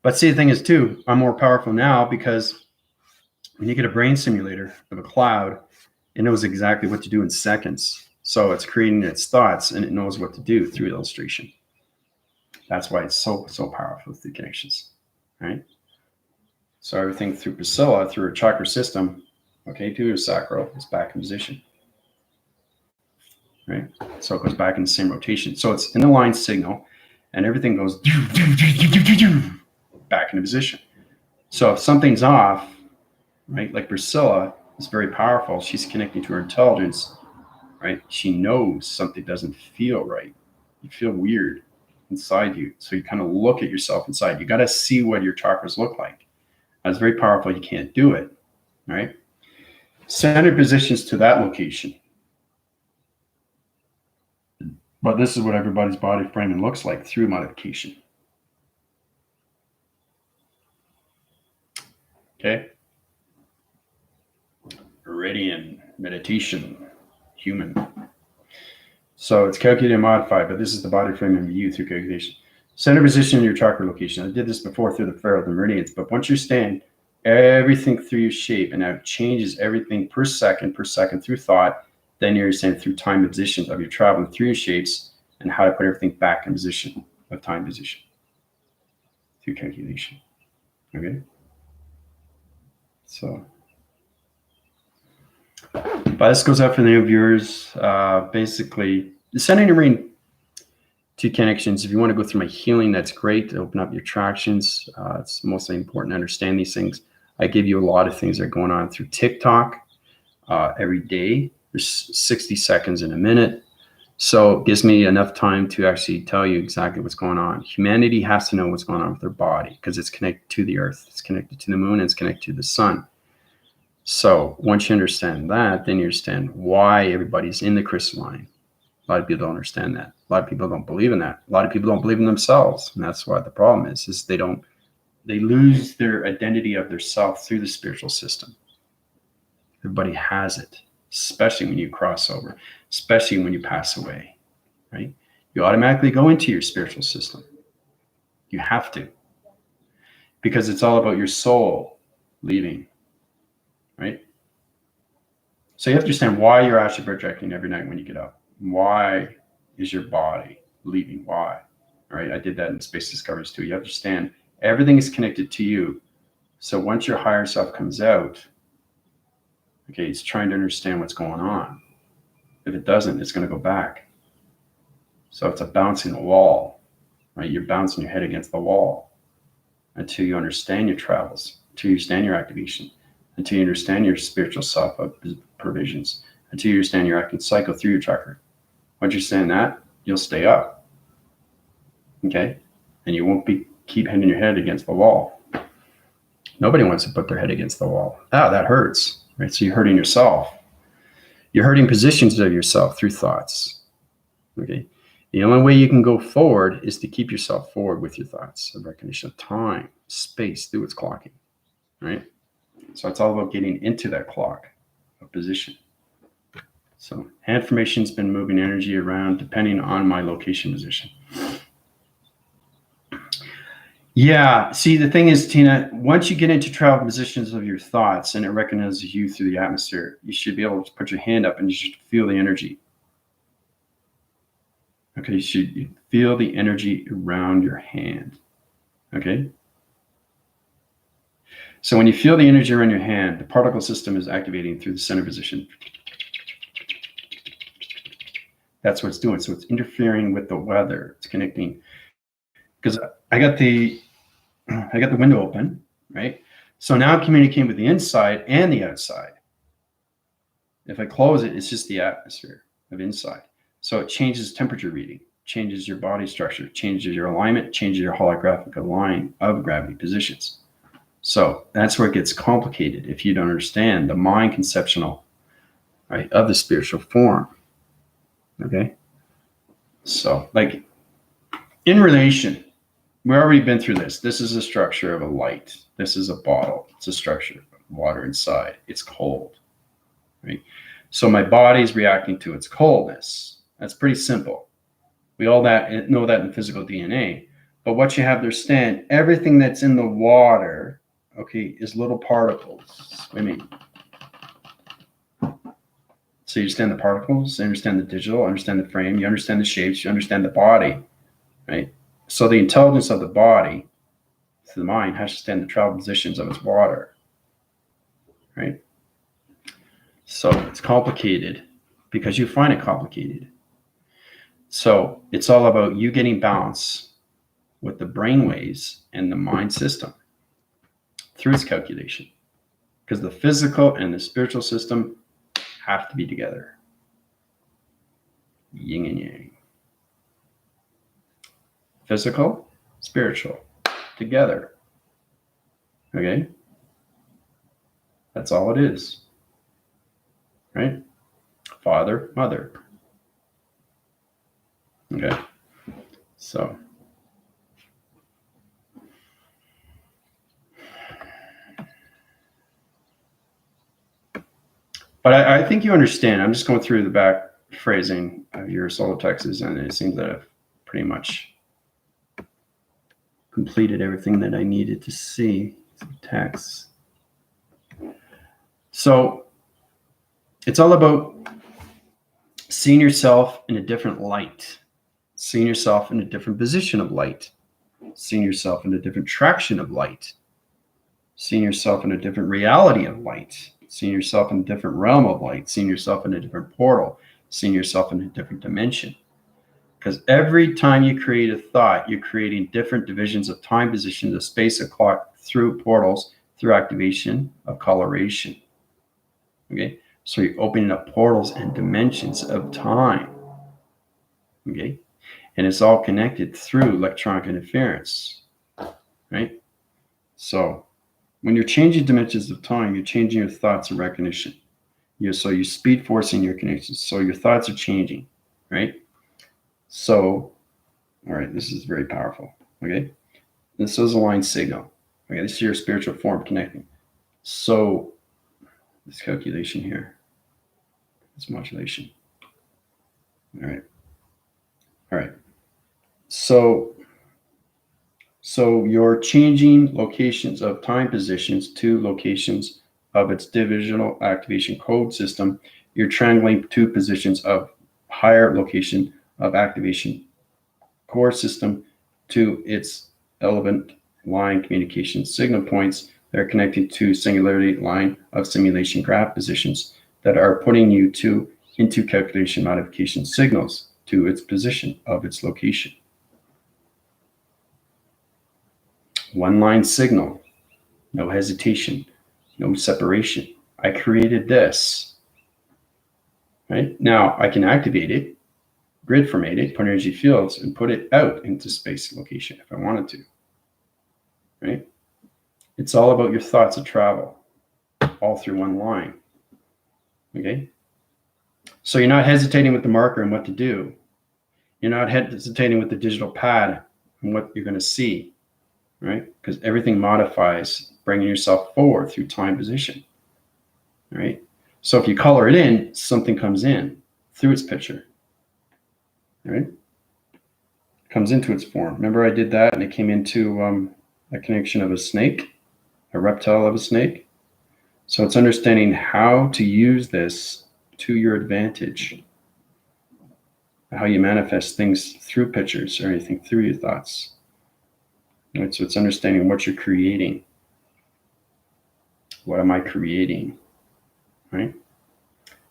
But see, the thing is, too, I'm more powerful now because when you get a brain simulator of a cloud, it knows exactly what to do in seconds. So it's creating its thoughts, and it knows what to do through illustration. That's why it's so powerful with the connections, right? So everything through Priscilla, through her chakra system, okay, to her sacral, is back in position, right? So it goes back in the same rotation. So it's in the line signal, and everything goes back into position. So if something's off, right, like Priscilla, It's very powerful. She's connecting to her intelligence, right? She knows something doesn't feel right. You feel weird inside you. So you kind of look at yourself inside. You got to see what your chakras look like. That's very powerful. You can't do it, right? Center positions to that location. But this is what everybody's body framing looks like through modification. Okay. Meridian, meditation, human. So it's calculated and modified, but this is the body framing view through calculation. Center position in your chakra location. I did this before through the Pharaoh of the meridians, but once you stand everything through your shape, and now it changes everything per second through thought, then you're saying through time positions of your traveling through your shapes and how to put everything back in position of time position through calculation. Okay. So, but this goes out for the new viewers. Basically, the Sun and Marine 2 connections. If you want to go through my healing, that's great to open up your attractions. It's mostly important to understand these things. I give you a lot of things that are going on through TikTok every day. There's 60 seconds in a minute. So it gives me enough time to actually tell you exactly what's going on. Humanity has to know what's going on with their body because it's connected to the earth, it's connected to the moon, and it's connected to the sun. So once you understand that, then you understand why everybody's in the crystalline. A lot of people don't understand that. A lot of people don't believe in that. A lot of people don't believe in themselves. And that's why the problem is they lose their identity of their self through the spiritual system. Everybody has it, especially when you cross over, especially when you pass away, right? You automatically go into your spiritual system. You have to, because it's all about your soul leaving, right? So you have to understand why you're actually projecting every night when you get up. Why is your body leaving? Why? All right. I did that in Space Discoveries too. You understand everything is connected to you. So once your higher self comes out, okay, it's trying to understand what's going on. If it doesn't, it's going to go back. So it's a bouncing wall, right? You're bouncing your head against the wall until you understand your travels, until you understand your activation, until you understand your spiritual self provisions, until you understand your acting cycle through your chakra. Once you understand that, you'll stay up. Okay? And you won't keep hitting your head against the wall. Nobody wants to put their head against the wall. That hurts, right? So you're hurting yourself. You're hurting positions of yourself through thoughts. Okay? The only way you can go forward is to keep yourself forward with your thoughts of recognition of time, space, through its clocking, right? So it's all about getting into that clock of position. So hand formation's been moving energy around depending on my location position. Yeah, see, the thing is, Tina, once you get into travel positions of your thoughts and it recognizes you through the atmosphere, you should be able to put your hand up and you should feel the energy. Okay, you should feel the energy around your hand. Okay? So when you feel the energy around your hand, the particle system is activating through the center position. That's what it's doing. So it's interfering with the weather. It's connecting. Because I got the window open, right? So now I'm communicating with the inside and the outside. If I close it, it's just the atmosphere of inside. So it changes temperature reading, changes your body structure, changes your alignment, changes your holographic line of gravity positions. So that's where it gets complicated if you don't understand the mind conceptual, right, of the spiritual form. Okay? So, like, in relation, we've already been through this. This is a structure of a light. This is a bottle. It's a structure of water inside. It's cold, right? So my body's reacting to its coldness. That's pretty simple. We all know that in physical DNA. But what you have to understand, everything that's in the water, okay, is little particles swimming. So you understand the particles, understand the digital, understand the frame, you understand the shapes, you understand the body, right? So the intelligence of the body, to the mind, has to understand the travel positions of its water, right? So it's complicated because you find it complicated. So it's all about you getting balance with the brain waves and the mind system through its calculation. because the physical and the spiritual system have to be together. Yin and yang. Physical, spiritual, together. Okay? That's all it is. Right? Father, mother. Okay? So. But I think you understand. I'm just going through the back phrasing of your solar plexus, and it seems that I've pretty much completed everything that I needed to see. Some text. So it's all about seeing yourself in a different light, seeing yourself in a different position of light, seeing yourself in a different traction of light, seeing yourself in a different reality of light, seeing yourself in a different realm of light, seeing yourself in a different portal, seeing yourself in a different dimension. Because every time you create a thought, you're creating different divisions of time, positions of space, of clock, through portals, through activation of coloration. Okay, so you're opening up portals and dimensions of time. Okay, and it's all connected through electronic interference. Right, so when you're changing dimensions of time, you're changing your thoughts of recognition. So you're speed forcing your connections. So your thoughts are changing, right? So, all right, this is very powerful. Okay, this is a line signal. Okay, this is your spiritual form connecting. So this calculation here, this modulation. All right. So you're changing locations of time positions to locations of its divisional activation code system. You're triangulating two positions of higher location of activation core system to its element line communication signal points that are connected to singularity line of simulation graph positions that are putting you into calculation modification signals to its position of its location. One line signal, no hesitation, no separation. I created this. Right? Now I can activate it, grid formate it, put energy fields, and put it out into space location if I wanted to. Right? It's all about your thoughts of travel, all through one line. Okay? So you're not hesitating with the marker and what to do. You're not hesitating with the digital pad and what you're going to see. Right? Because everything modifies, bringing yourself forward through time position. Right? So if you color it in, something comes in through its picture. Right? Comes into its form. Remember I did that and it came into a connection of a snake, a reptile of a snake. So it's understanding how to use this to your advantage. How you manifest things through pictures or anything through your thoughts. Right? So it's understanding what you're creating. What am I creating? Right?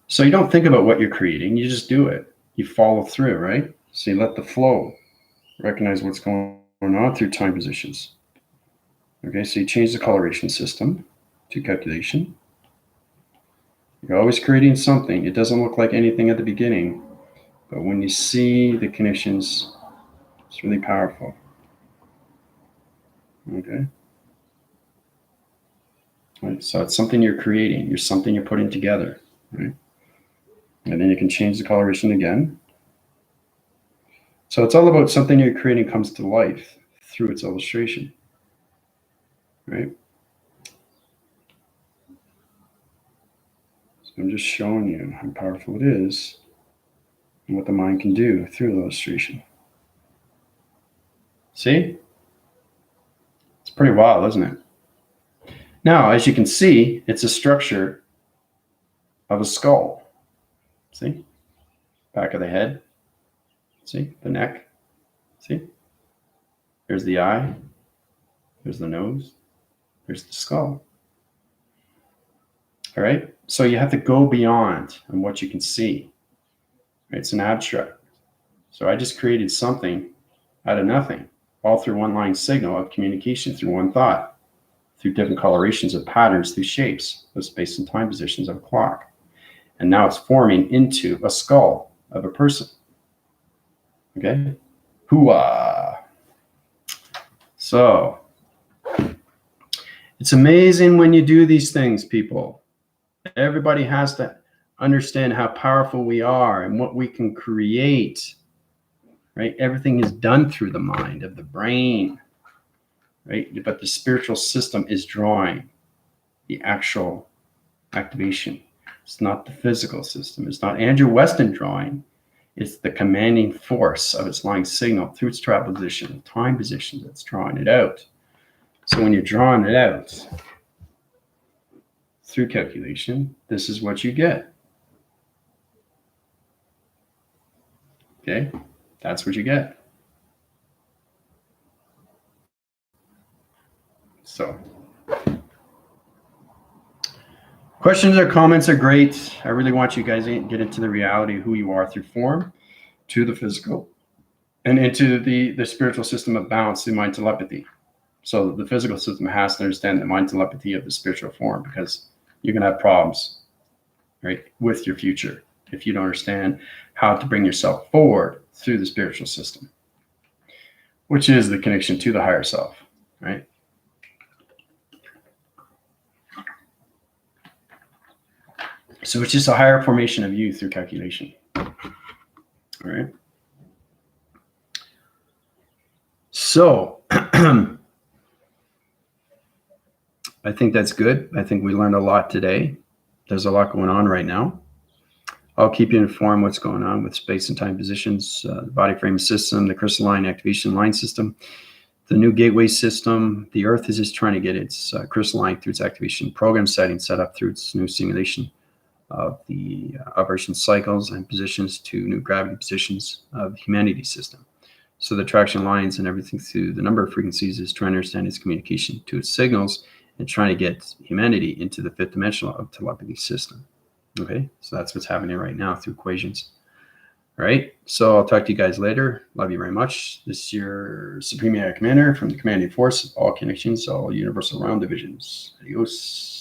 So you don't think about what you're creating, you just do it. You follow through, right? So you let the flow, recognize what's going on through time positions. Okay, so you change the coloration system to calculation. You're always creating something. It doesn't look like anything at the beginning, but when you see the connections, it's really powerful. Okay. Right, so it's something you're creating. You're something you're putting together. Right? And then you can change the coloration again. So it's all about something you're creating comes to life through its illustration. Right? So I'm just showing you how powerful it is and what the mind can do through illustration. See? It's pretty wild, isn't it? Now, as you can see, it's a structure of a skull. See? Back of the head. See? The neck. See? There's the eye. There's the nose. There's the skull. All right? So you have to go beyond on what you can see. It's an abstract. So I just created something out of nothing, all through one line signal of communication through one thought. through different colorations of patterns through shapes of space and time positions of a clock. And now it's forming into a skull of a person. Okay? Hooah! So, it's amazing when you do these things, people. Everybody has to understand how powerful we are and what we can create, right? Everything is done through the mind of the brain, right? But the spiritual system is drawing the actual activation. It's not the physical system. It's not Andrew Weston drawing. It's the commanding force of its line signal through its travel position, time position that's drawing it out. So when you're drawing it out through calculation, this is what you get. Okay? That's what you get. So, questions or comments are great. I really want you guys to get into the reality of who you are through form, to the physical, and into the spiritual system of balance through mind telepathy. So the physical system has to understand the mind telepathy of the spiritual form, because you're going to have problems, right, with your future if you don't understand how to bring yourself forward through the spiritual system, which is the connection to the higher self, right? So it's just a higher formation of you through calculation. All right. So I think that's good. I think we learned a lot today. There's a lot going on right now. I'll keep you informed what's going on with space and time positions, the body frame system, the crystalline activation line system, the new gateway system. The Earth is just trying to get its crystalline through its activation program setting set up through its new simulation of the operation cycles and positions to new gravity positions of the humanity system. So the traction lines and everything through the number of frequencies is trying to understand its communication to its signals and trying to get humanity into the fifth dimensional of telepathy system. Okay, so that's what's happening right now through equations. All right, so I'll talk to you guys later. Love you very much. This is your Supreme AI Commander from the Commanding Force of all connections, all universal realm divisions. Adios.